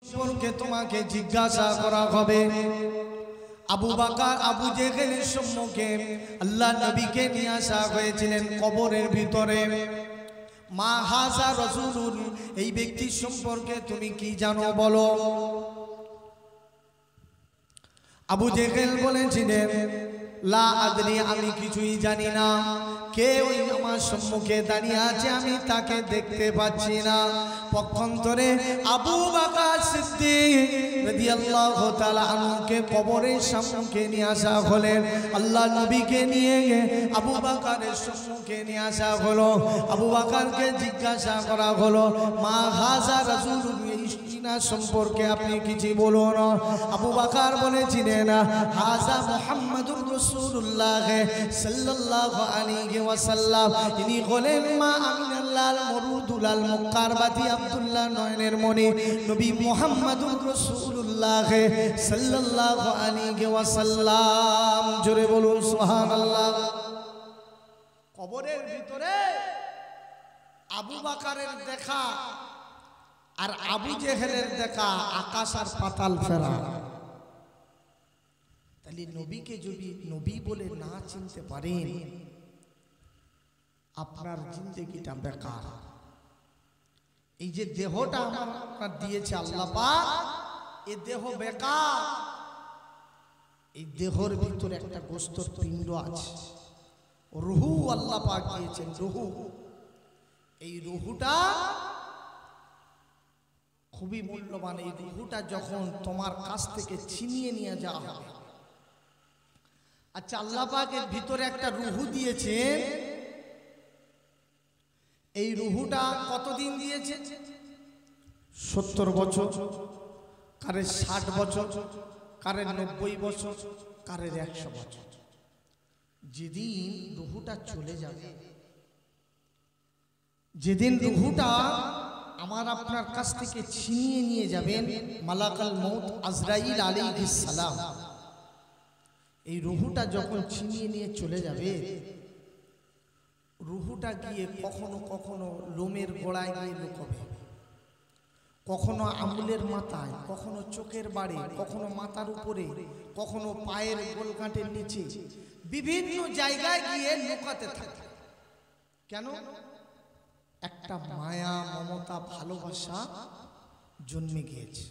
সম্পর্কে তোমাকে জিজ্ঞাসা করা হবে। আবু বকর আবু জেহেলের সম্মুখে আল্লাহ নবীকে নিয়ে আসা হয়েছিলেন কবরের ভিতরে। মা হাজা রাসূলুন, এই ব্যক্তি সম্পর্কে তুমি কি জানো বলো। আবু জেহেল বলেছিলেন লা আদরি, আমি কিছুই জানি না। কে ওই আমার সম্মুখে দাঁড়িয়ে আছে আমি তাকে দেখতে পাচ্ছি না। পক্ষান্তরে আবু বকর সিদ্দিক রাদিয়াল্লাহু তাআলা আনহুকে কবরের সম্মুখে নিয়ে আসা হলেন। আল্লাহ নবীকে নিয়ে আবু বকরের সম্মুখে নিয়ে আসা হলো। আবু বকরকে জিজ্ঞাসা করা হলো মা হাজা রাসূলুন, ইনা সম্পর্কে আপনি কিছু বলুন। আবু বকর বলেছিলেন হাজা মুহাম্মাদুর রাসূলুল্লাহ সাল্লাল্লাহু আলাইহি ওয়াসাল্লাম, ইনি হলেন মা আমিনাল্লাহ মুরুদুল মুকারবাতি আব্দুল্লাহ নয়নের মনি নবী মুহাম্মাদুর রাসূলুল্লাহ সাল্লাল্লাহু আলাইহি ওয়াসাল্লাম। জোরে বলুন সুবহানাল্লাহ। কবরের ভিতরে আবু বকরের দেখা আর আবু জেহেলের দেখা আকাশ আর পাতাল ফেরা। তাহলে নবীকে যদি নবী বলে না চিনতে পারেন, আপনার জিন্দেগিটা বেকার। এই যে দেহটা আপনার দিয়েছে আল্লাহ পাক, এই দেহ বেকার। এই দেহর ভিতরে একটা গোস্তর পিণ্ড আছে, রুহু আল্লাহ পাক দিয়েছেন, রুহু। এই রুহুটা খুবই মূল্যবান। এই রুহুটা যখন তোমার কাছ থেকে ছিনিয়ে নিয়ে যাওয়া হবে, আচ্ছা আল্লাহ পাকের ভিতরে একটা রুহু দিয়েছেন। এই রুহুটা কতদিন দিয়েছে? 70 বছর, কারের 60 বছর, কারের 90 বছর, কারের 100 বছর। যেদিন রুহুটা চলে যাবে, যেদিন রুহুটা আমার আপনার কাছ থেকে ছিনিয়ে নিয়ে যাবেন মালাকাল মউত আজরাইল আলাইহিস সালাম, এই রুহুটা যখন ছিনিয়ে নিয়ে চলে যাবে, রুহুটা গিয়ে কখনো কখনো লোমের গোড়ায় গিয়ে লুকোবে, কখনো আঙুলের মাথায়, কখনো চোখের বাড়ি, কখনো মাথার উপরে, কখনো পায়ের গোলকাঠের নিচে, বিভিন্ন জায়গায় গিয়ে লুকাতে থাকে। কেন? একটা মায়া মমতা ভালোবাসা জন্মে গিয়েছে।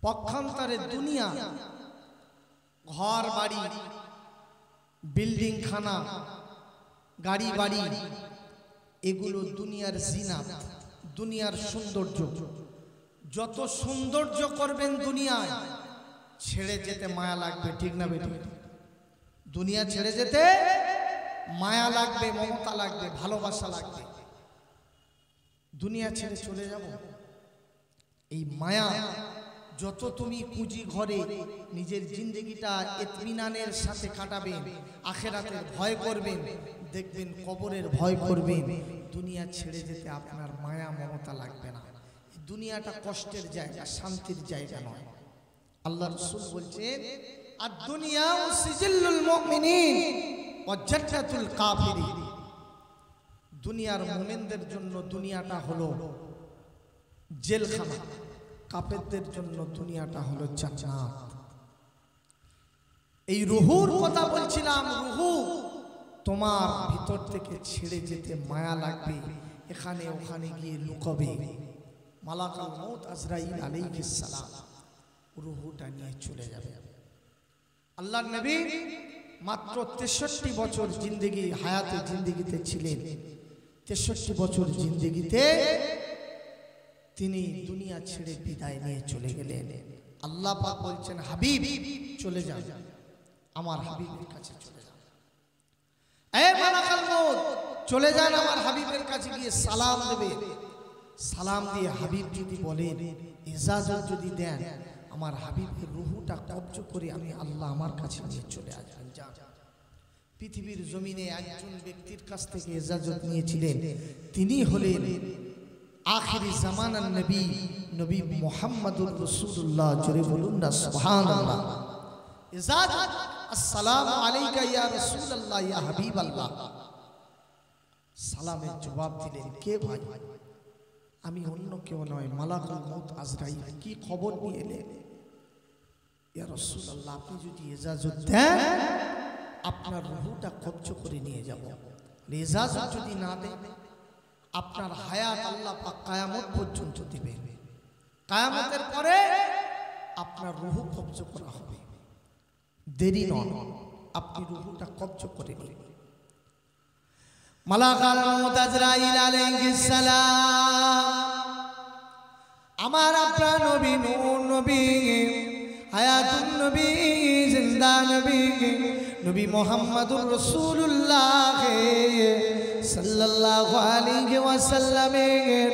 পক্ষান্তরে দুনিয়া, ঘর বাড়ি, বিল্ডিং খানা, গাড়ি বাড়ি, এগুলো দুনিয়ার জিনাত, দুনিয়ার সৌন্দর্য। যত সৌন্দর্য করবেন দুনিয়ায়, ছেড়ে যেতে মায়া লাগবে, ঠিক না বেটি? দুনিয়া ছেড়ে যেতে মায়া লাগবে, মমতা লাগবে, ভালোবাসা লাগবে। দুনিয়া ছেড়ে চলে যাব, এই মায়া যত তুমি পুঁজি ঘরে নিজের জিন্দেগিটা ইতমিনানের সাথে কাটাবেন, আখিরাতের ভয় করবেন, দেখবেন কবরের ভয় করবেন, দুনিয়া ছেড়ে যেতে আপনার মায়া মমতা লাগবে না। দুনিয়াটা কষ্টের জায়গা, শান্তির জায়গা নয়। আল্লাহ রাসূল বলছেন আদ-দুনিয়া সিজিল্লুল মুমিনিন ওয়া জান্নাতুল কাফিরিন। দুনিয়ার মুমিনদের জন্য দুনিয়াটা হলো জেলখানা, কাফেরদের জন্য দুনিয়াটা হলো জান্নাত। এই রুহুর কথা বলছিলাম, রুহু তোমার ভিতর থেকে ছেড়ে যেতে মায়া লাগবে, এখানে ওখানে গিয়ে লুকাবে। মালাকুল মউত আজরাইল আলাইহিস সালাম রুহুটা নিয়ে চলে যাবে। আল্লাহর নবী মাত্র 63 বছর জিন্দেগি, হায়াতে জিন্দেগিতে ছিলেন। 63 বছর জিন্দেগিতে তিনি দুনিয়া ছেড়ে বিদায় নিয়ে চলে গেলেন। আল্লাহ পাক বলছেন হাবিব চলে যান, আমার হাবিবের কাছে চলে যান। এ মালাকুল মউত চলে যান, আমার হাবিবের কাছে গিয়ে সালাম দেবে। সালাম দিয়ে হাবিব যদি বলেন, ইজাজত যদি দেন, আমার হাবিবের রুহুটা কবজ করে আমি আল্লাহ আমার কাছে নিয়ে চলে আসবেন। যান। পৃথিবীর জমিনে একজন ব্যক্তির কাছ থেকে ইজাজত নিয়েছিলেন, তিনি হলেন আখিরি জামানার নবী, নবী মুহাম্মদুর রাসূলুল্লাহ। জোরে বলুন না সুবহানাল্লাহ। ইজাজত, আসসালামু আলাইকা ইয়া রাসূলুল্লাহ, ইয়া হাবিবাল্লাহ। সালামের জবাব দিলেন, কে ভাই? আমি অন্য কেউ নয়, মালাকুল মউত আজরাইল। কি খবর নিয়ে এলেন? ইয়া রাসূলুল্লাহ, আপনি যদি ইজাজত দেন আপনার রূহটা কবজ করে নিয়ে যাব। ইজাজত যদি না দেন আপনার হায়াত আল্লাহ পাক কিয়ামত পর্যন্ত দিবেন। কিয়ামতের পরে আপনার রূহ কবজ করা হবে। দেরি নয়, আপনি রূহটা কবজ করে নিন। মালাকুল মউত আজরাইল আলাইহিস সালাম আমার আপনার নবী, নূর নবী, হায়াতুন নবী, জিন্দা নবী, নবী মুহাম্মদুর রাসূলুল্লাহ সাল্লাল্লাহু আলাইহি ওয়াসাল্লামের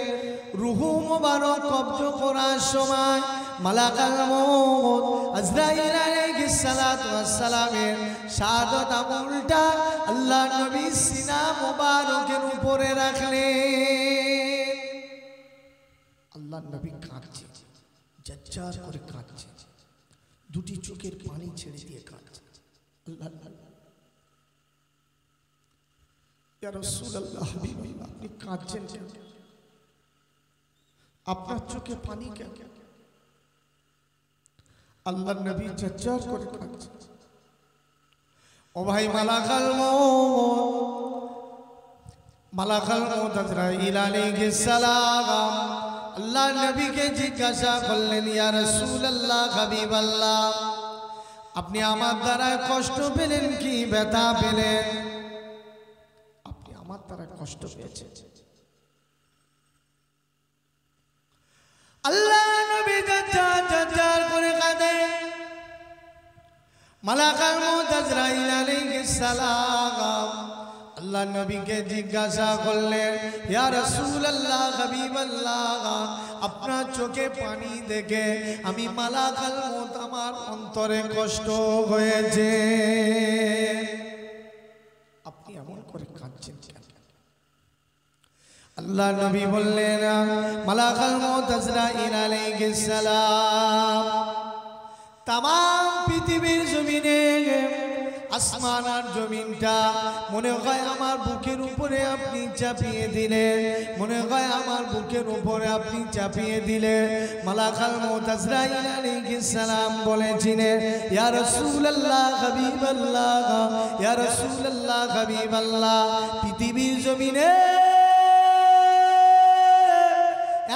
রূহ মুবারক কবজ করার সময় মালাকুল মউত আজরাইল আলাইহিস সালাতু ওয়াস সালামের শাহাদাত আঙুলটা আল্লাহ নবীর সিনা মুবারকের উপরে রাখলেন। আল্লাহ নবী কাঁদছে, জজ্জার করে কাঁদছে, দুটি চোখের পানি ছেড়ে দিয়ে কাঁদছে। আল্লাহ ইয়া রাসূলুল্লাহ, হাবিবাল্লাহ, আপনি কাঁদছেন কেন? আপনার চোখে পানি কেন? আল্লাহ নবী জজ্জার করে কাঁদছে। ও ভাই, মালাকুল মউত আজরাইল আলাইহিস সালাম আল্লাহ নবীকে জিজ্ঞাসা করলেন, ইয়া রাসূলুল্লাহ, হাবিবাল্লাহ, আপনি আমার দ্বারা কষ্ট পেলেন কি ব্যথা পেলেন? আপনি আমার দ্বারা কষ্ট পেয়েছেন? আল্লাহ নবী জজ্জার করে কাঁদে। মালাকুল মউত আজরাইল আলাইহিস সালাম আল্লাহ নবীকে জিজ্ঞাসা করলেন, ইয়া রাসূলুল্লাহ, হাবিবাল্লাহ, আপনার চোখে পানি দেখে আমি মালাকুল মউত আমার অন্তরে কষ্ট হয়েছে। আপনি এমন করে কাঁদছেন কেন? আল্লাহ নবী বললেন, মালাকুল মউত আজরাইল আলাইহিস সালাম তামাম পৃথিবীর জমিনে, আসমান আর জমিনটা মনে হয় আমার বুকের উপরে আপনি চাপিয়ে দিলেন, মনে হয় আমার বুকের উপরে আপনি চাপিয়ে দিলেন। মালাকুল মউত আজরাইল আলাইহিস সালাম বলেছিলেন, ইয়া রাসূলুল্লাহ, হাবিবাল্লাহ, ইয়া রাসূলুল্লাহ, হাবিবাল্লাহ, পৃথিবীর জমিনে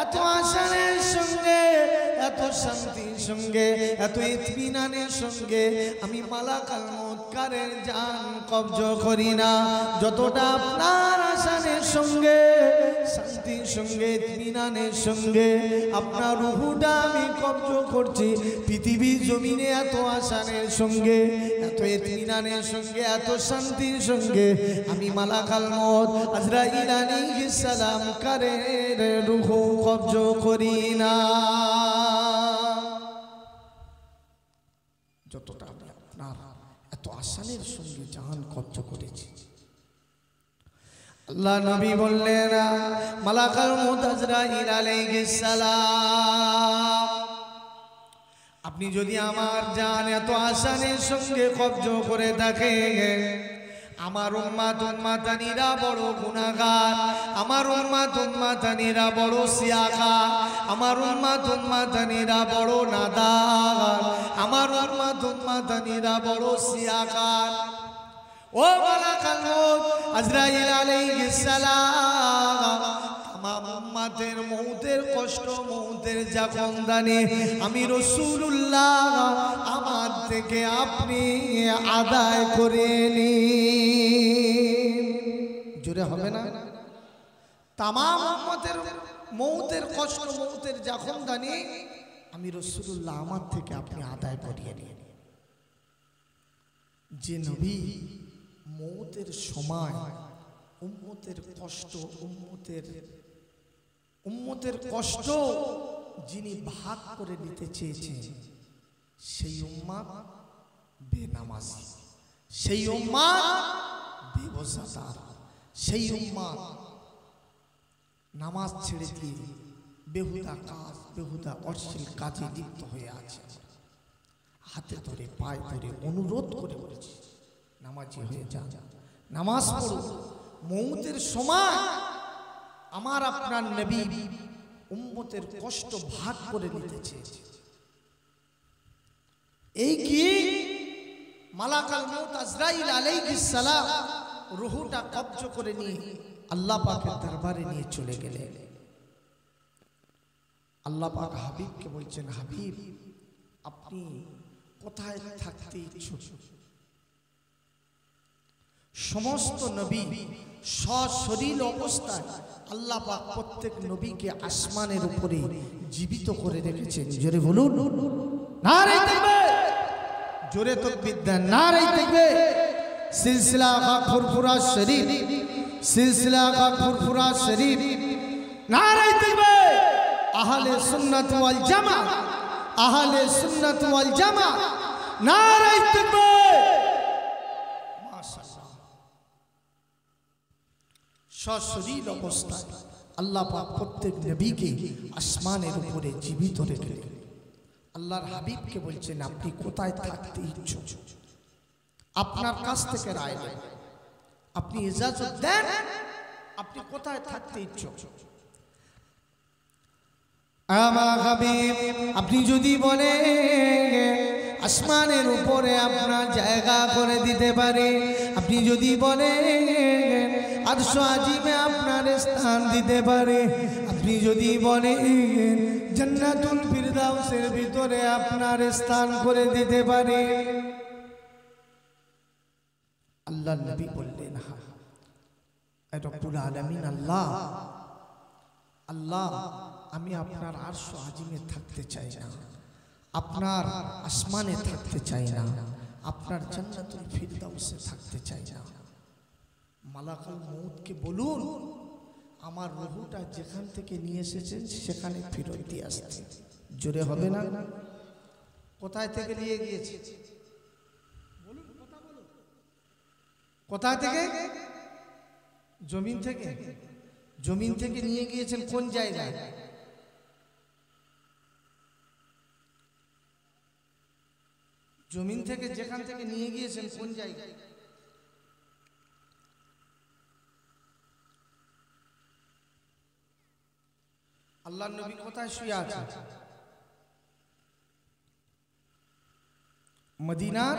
এত আসানের সঙ্গে, এত শান্তির সঙ্গে, এত ইতমিনানের সঙ্গে আমি মালাকুল মউত কারের জান কবজ করি না, যতটা আপনার আসানের সঙ্গে, শান্তির সঙ্গে, ইতমিনানের সঙ্গে আপনার রূহটা আমি কবজ করছি। পৃথিবীর জমিনে এত আসানের সঙ্গে, এত ইতমিনানের সঙ্গে, এত শান্তির সঙ্গে আমি মালাকুল মউত আজরাইল আলাইহিস সালাম কারের রূহ কবজ করি না, যতটা আমি আপনার এত আসানের সঙ্গে জান কবজ করেছি। আল্লাহ নবী বললেন, মালাকুল মউত আজরাইল আলাইহিস সালাম, আপনি যদি আমার জান এত আসানের সঙ্গে কবজ করে থাকেন, আমার উম্মত উম্মতানিরা বড় গুনাহগার, আমার উম্মত উম্মতানিরা বড় সিয়াকা, আমার উম্মত উম্মতানিরা বড় নাদার, আমার উম্মত উম্মতানিরা বড় সিয়াকার। ও মালাকুল মউত আজরাইল আলাইহিস সালাম, তামাম উম্মতের মউতের কষ্ট, মউতের জাফনদানি আমি রাসূলুল্লাহ আমার থেকে আপনি আদায় করে নিন। জোরে হবে না? তামাম উম্মতের মউতের কষ্ট, মউতের জাফনদানি আমি রাসূলুল্লাহ আমার থেকে আপনি আদায় করিয়ে নিন। যে নবী মউতের সময় উম্মতের কষ্ট, উম্মতের কষ্ট যিনি ভাগ করে নিতে চেয়েছেন, সেই উম্মত বেনামাজি, সেই উম্মত বেরোজাদার, সেই উম্মত নামাজ ছেড়ে দিয়ে বেহুদা কাজ, বেহুদা অশ্লীল কাজে লিপ্ত হয়ে আছে। হাতে ধরে পায়ে ধরে অনুরোধ করে বলেছি, নামাজি হয়ে যান, নামাজ পড়ুন। মউতের সময় আমার আপনার নবী উম্মতের কষ্ট ভাগ করে নিতে চেয়েছে। এই কি মালাকাল মউত আজরাইল আলাইহিস সালাম রূহটা কবজ করে নিয়ে আল্লাহ পাকের দরবারে নিয়ে চলে গেলেন। আল্লাহ পাক হাবিবকে বলছেন, হাবিব আপনি কোথায় থাকতে ইচ্ছুক? সমস্ত নবী সশরীর অবস্থায় আল্লাহ পাক প্রত্যেক নবীকে আসমানের উপরে জীবিত করে রেখেছেন। জোরে বলুন নারে তাকবীর, জোরে তাকবীর দেন, নারে তাকবীর। সিলসিলা কা ফুরফুরা শরীফ, সিলসিলা কা ফুরফুরা শরীফ, নারে তাকবীর। আহলে সুন্নাত ওয়াল জামাত, আহলে সুন্নাত ওয়াল জামাত, নারে তাকবীর। মাশাআল্লাহ। সশরীর অবস্থায় আল্লাহ পাক প্রত্যেক নবীকে আসমানের উপরে জীবিত রেখে আল্লাহর হাবিবকে বলছেন, আপনি কোথায় থাকতে ইচ্ছুক? আপনার কাছ থেকে রায় নেন, আপনি ইজাজত দেন, আপনি কোথায় থাকতে ইচ্ছুক? আমার হাবিব আপনি যদি বলেন আসমানের উপরে আপনার জায়গা করে দিতে পারে, আপনি যদি বলেন আরশ আজিমে আপনার স্থান দিতে পারে, আপনি যদি বলেন জান্নাতুল ফিরদাউসের ভিতরে আপনার স্থান করে দিতে পারে। আল্লাহর নবী বললেন, হ্যাঁ রব্বুল আলামিন আল্লাহ, আল্লাহ আমি আপনার আরশ আজিমে থাকতে চাই না, আপনার আসমানে থাকতে চাই না, আপনার জান্নাতুল ফিরদাউসে থাকতে চাই না। মালাকুল মউতকে বলুন আমার রূহটা যেখান থেকে নিয়ে এসেছেন সেখানে ফেরত দিয়ে আসতে। জোরে হবে না? কোথায় থেকে নিয়ে গিয়েছে বলুন, কথা বলুন। কোথায় থেকে? জমিন থেকে। জমিন থেকে নিয়ে গিয়েছেন কোন জায়গায়? জমিন থেকে যেখান থেকে নিয়ে গিয়েছেন কোন জায়গায়? আল্লাহর নবী কোথায় শুয়ে আছেন? মদিনার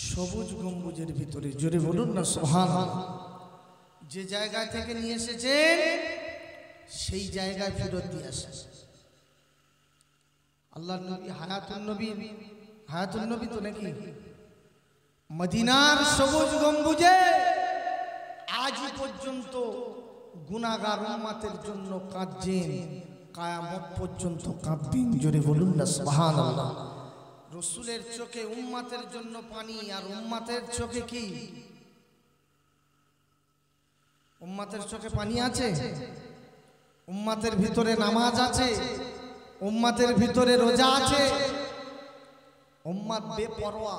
সবুজ গম্বুজের ভিতরে। জোরে বলুন না সুবহানাল্লাহ। যে জায়গা থেকে নিয়ে এসেছেন সেই জায়গায় ফেরত দিয়ে আসেন। আল্লাহর নবী হায়াতুন নবী, হায়াতুন নবী তো নাকি? মদিনার সবুজ গম্বুজে আজ পর্যন্ত গুনাহগার উম্মতের জন্য কাঁদছেন, কিয়ামত পর্যন্ত কাঁদবেন। জোরে বলুন না সুবহানাল্লাহ। রাসূলের চোখে উম্মতের জন্য পানি, আর উম্মতের চোখে কি? উম্মতের চোখে পানি আছে, উম্মতের ভিতরে নামাজ আছে, উম্মতের ভিতরে রোজা আছে। উম্মত বেপরোয়া,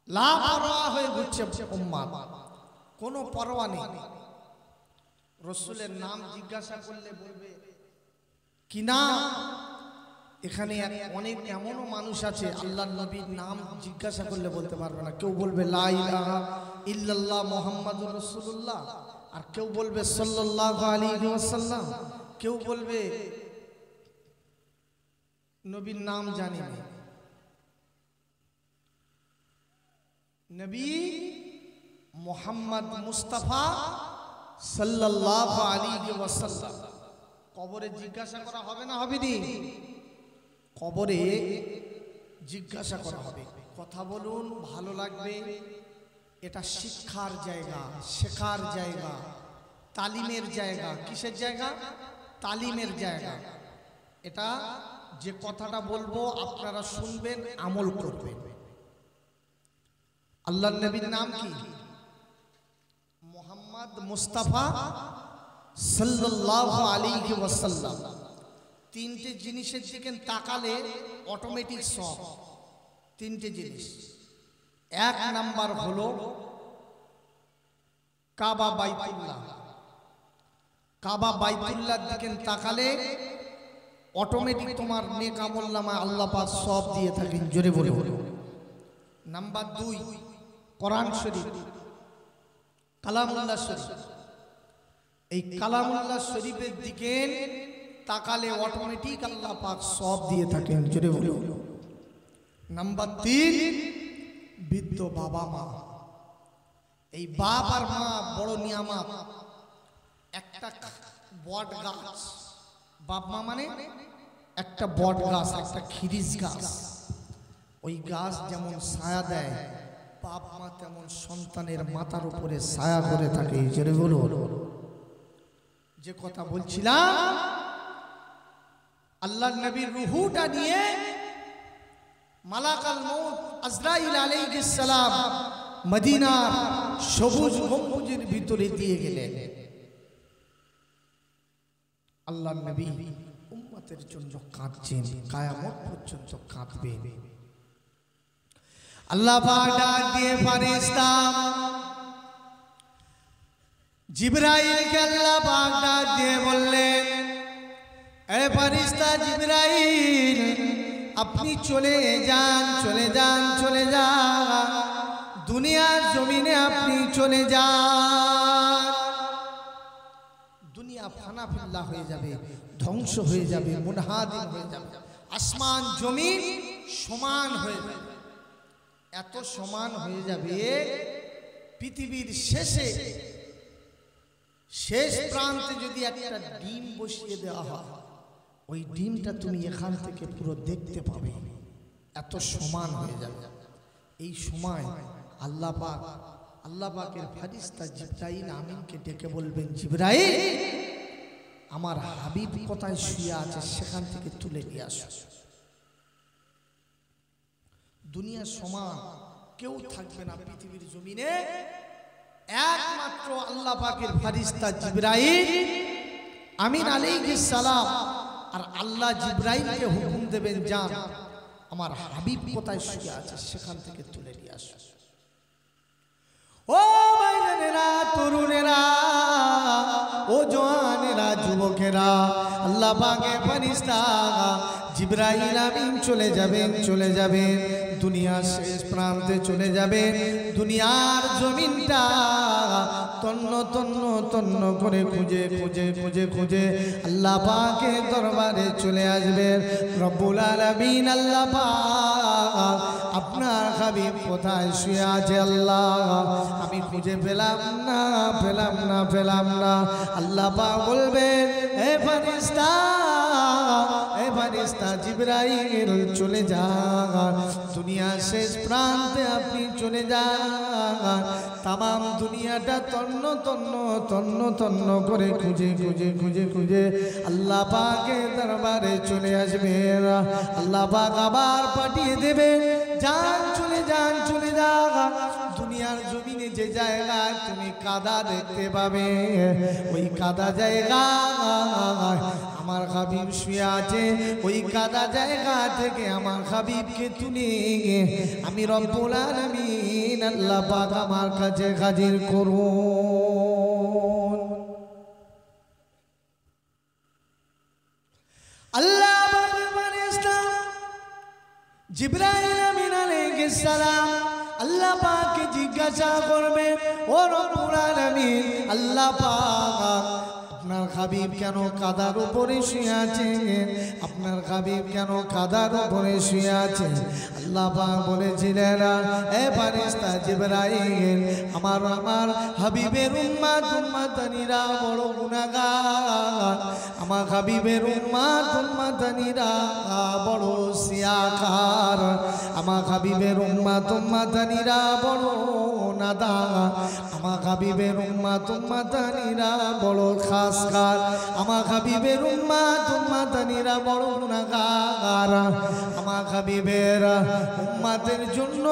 লাপরোয়া হয়ে ঘুরছে উম্মত, কোনো পরোয়া নেই। রাসূলের নাম জিজ্ঞাসা করলে বলবে কি না? এখানে অনেক এমনও মানুষ আছে আল্লাহর নবীর নাম জিজ্ঞাসা করলে বলতে পারবে না। কেউ বলবে লা ইলাহা ইল্লাল্লাহ মুহাম্মাদুর রাসূলুল্লাহ, আর কেউ বলবে সাল্লাল্লাহু আলাইহি ওয়াসাল্লাম, কেউ বলবে নবীর নাম জানি না। নবী মুহাম্মদ মুস্তাফা সাল্লাল্লাহু আলাইহি ওয়াসাল্লাম কবরে জিজ্ঞাসা করা হবে না? হবে নি? কবরে জিজ্ঞাসা করা হবে। কথা বলুন, ভালো লাগবে। এটা শিক্ষার জায়গা, শেখার জায়গা, তালিমের জায়গা। কিসের জায়গা? তালিমের জায়গা। এটা যে কথাটা বলবো আপনারা শুনবেন, আমল করবেন। আল্লাহর নবীর নাম কি? মুহাম্মদ মুস্তাফা সাল্লাল্লাহু আলাইহি ওয়াসাল্লাম। তিনটে জিনিসের দিকে তাকালে অটোমেটিক সব। তিনটে জিনিস। এক নাম্বার হলো কাবা বাইতুল্লাহ। কাবা বাইতুল্লাহর দিকে তাকালে অটোমেটিক তোমার নেক আমলনামা আল্লাহ পাক সব দিয়ে থাকেন। জোরে বলে বলো। নাম্বার 2 কোরআন শরীফ, কালামুল্লাহ শরীফ। এই কালামুল্লাহ শরীফের দিকে তাকালে অটোমেটিক আল্লাহ পাক সব দিয়ে থাকেন। জোরে বলো। নাম্বার 3, বৃদ্ধ বাবা মা। এই বাপ আর মা বড় নিয়ামত। একটা বট গাছ, বাপ মা মানে একটা বট গাছ, একটা খিরিস গাছ। ওই গাছ যেমন ছায়া দেয়, বাপ মা তেমন সন্তানের মাথার উপরে ছায়া করে থাকে। জোরে বলো। যে কথা বলছিলাম, আল্লাহর নবীর রূহটা নিয়ে মালাকাল মউত আজরাইল আলাইহিস সালাম মদিনার সবুজ গম্বুজের ভিতরে দিয়ে গেলেন। আল্লাহর নবী উম্মতের জন্য কাঁদছেন, কিয়ামত পর্যন্ত কাঁদবেন। আল্লাহ পাক ডাক দিয়ে ফেরেশতা জিবরাইলকে আল্লাহ পাক ডাক দিয়ে বললেন, এ ফেরেশতা জিবরাইল, আপনি চলে যান, চলে যান, চলে যান, দুনিয়ার জমিনে আপনি চলে যান। দুনিয়া ফানা ফিল্লা হয়ে যাবে, ধ্বংস হয়ে যাবে, মুনহাদিম হয়ে যাবে, আসমান জমিন সমান হয়ে যাবে। এত সমান হয়ে যাবে, পৃথিবীর শেষে শেষ প্রান্তে যদি একটা ডিম বসিয়ে দেওয়া হয়, ওই ডিমটা তুমি এখান থেকে পুরো দেখতে পাবে। এত সমান হয়ে যাবে। এই সময় আল্লাহ পাকের ফেরেশতা জিবরাইল আমিনকে ডেকে বলবেন, জিবরাইল, আমার হাবিব কোথায় শুয়ে আছে সেখান থেকে তুলে নিয়ে আসো। দুনিয়ার সমান কেউ থাকবে না পৃথিবীর জমিনে, একমাত্র আল্লাহ পাকের ফেরেশতা জিবরাইল আমিন আলাইহিস সালাম। আর আল্লাহ জিবরাইলকে হুকুম দেবেন, যান আমার হাবিব কোথায় শুয়ে আছে সেখান থেকে তুলে নিয়ে আসো। ও ভাইজানেরা, তরুণেরা, ও জওয়ানেরা, যুবকেরা, আল্লাহ পাকের ফেরেশতা জিবরাইল আমিন চলে যাবেন, চলে যাবেন, দুনিয়ার শেষ প্রান্তে চলে যাবেন। দুনিয়ার জমিনটা তন্ন তন্ন তন্ন করে খুঁজে খুঁজে খুঁজে খুঁজে আল্লাহ পাকের দরবারে চলে আসবেন। রব্বুল আলামিন আল্লাহ পাক, আপনার হাবিব কোথায় শুয়ে আছে আল্লাহ, আমি খুঁজে পেলাম না, পেলাম না, পেলাম না। আল্লাহ পাক বলবেন, হে ফেরেশতা, হে ফেরেশতা জিবরাইল, চলে যান, দুনিয়ার শেষ প্রান্তে আপনি চলে যান। তামাম দুনিয়াটা তন্ন তন্ন তন্ন তন্ন করে খুঁজে খুঁজে খুঁজে খুঁজে আল্লাহ পাকের দরবারে চলে আসবেন। আল্লাহ পাক আবার পাঠিয়ে দেবেন, যান, চলে যান, চলে যান। দুনিয়ার জমিনে যে জায়গায় তুমি কাদা দেখতে পাবে, ওই কাদা জায়গা আমার হাবিব শুয়ে আছে। ওই কাদা জায়গা থেকে আমার হাবিবকে তুলে আমি রব্বুল আলামিন আল্লাহ পাক আমার কাছে হাজির করুন। আল্লাহ পাকের ফেরেশতা জিবরাইল আমিন আলাইহিস সালাম আল্লাহ পাককে জিজ্ঞাসা করবে, ও রব্বুল আলামিন, আল্লাহ পাক, আপনার হাবিব কেন কাদার উপরে শুয়ে আছেন? আপনার হাবিব কেন কাদার উপরে শুয়ে আছেন? আল্লাহ পাক বলেছিলেন, এ ফেরেশতা জিবরাইল, আমার হাবিবের উম্মতানিরা বড় গুনাহগার, আমার হাবিবের উম্মতানিরা বড় সিয়াকার, আমার হাবিবের উম্মতানিরা বড় নাদান, আমার হাবিবের উম্মতানিরা বড় খাসকার, আমার হাবিবের উম্মতানিরা বড় গুনাহগার। আমার হাবিবের উম্মতের জন্য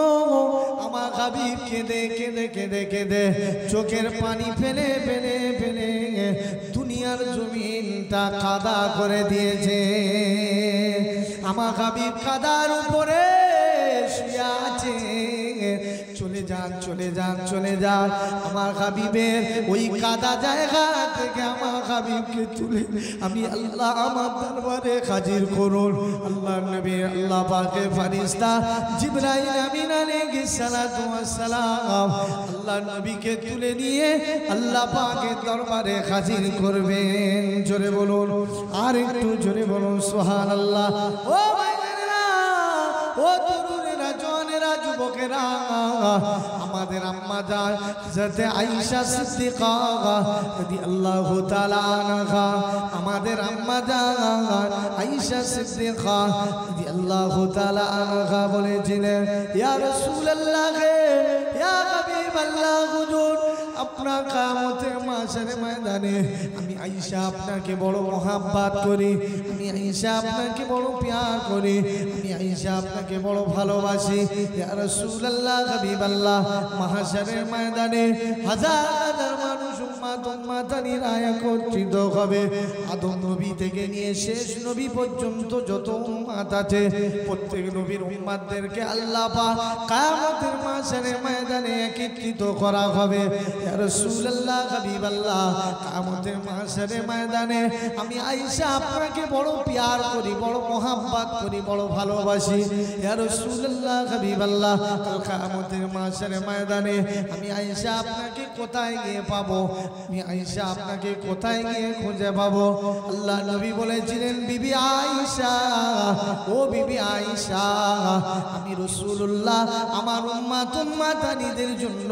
আমার হাবিব কেঁদে কেঁদে কেঁদে কেঁদে চোখের পানি ফেলে ফেলে ফেলে দুনিয়ার জমিনটা কাদা করে দিয়েছে। আমার হাবিব কাদার উপরে শুয়ে আছে। চলে যান চলে যান চলে যান আমার হাবিবের ওই কাদা জায়গা থেকে আমার হাবিবকে তুলে আমি আল্লাহ আমার দরবারে হাজির করুন। আল্লাহ নবী আল্লাহ পাকের ফেরেশতা জিবরাইল আমিন আলাইহিস সালাতু ওয়াস সালাম আল্লাহ নবীকে তুলে নিয়ে আল্লাহ পাকের দরবারে হাজির করবেন। জোরে বলুন, আর একটু জোরে বলুন সুবহানাল্লাহ। ও ভাইরা, ও তরুণেরা, জওয়ানেরা, যুবকেরা, আমাদের আম্মা জান হযরত আয়েশা সিদ্দিকা রাদিয়াল্লাহু তাআলা আনহা, আমাদের আম্মা জান আয়েশা সিদ্দিকা রাদিয়াল্লাহু তাআলা আনহা বলেছিলেন, ইয়া রাসূলুল্লাহ, ইয়া হাবিবাল্লাহ, হুজুর আপনার কিয়ামতের মাশারের ময়দানে আমি আয়েশা আপনাকে বড় মহব্বত করি, আমি আয়েশা আপনাকে বড় প্যার করি, আমি আয়েশা আপনাকে বড় ভালোবাসি। ইয়া রাসূলুল্লাহ, হাবিবাল্লাহ, মাশারের ময়দানে হাজার হাজার মানুষ উম্মাতানিরা একত্রিত হবে। আদম নবী থেকে নিয়ে শেষ নবী পর্যন্ত যত উম্মাত আছে প্রত্যেক নবীর উম্মাতদেরকে আল্লাহ পাক কিয়ামতের মাশারের ময়দানে একত্রিত করা হবে। ইয়া রাসূলুল্লাহ, হাবিবাল্লাহ, কিয়ামতের মাশারের ময়দানে আমি আয়েশা আপনাকে বড় প্যার করি, বড় মহব্বত করি, বড় ভালোবাসি। ইয়া রাসূলুল্লাহ, হাবিবাল্লাহ, কিয়ামতের মাশারের ময়দানে আমি আয়েশা আপনাকে কোথায় গিয়ে পাবো? আমি আয়েশা আপনাকে কোথায় গিয়ে খুঁজে পাবো? আল্লাহ নবী বলেছিলেন, বিবি আয়েশা, ও বিবি আয়েশা, আমি রাসূলুল্লাহ আমার উম্মাতানিদের জন্য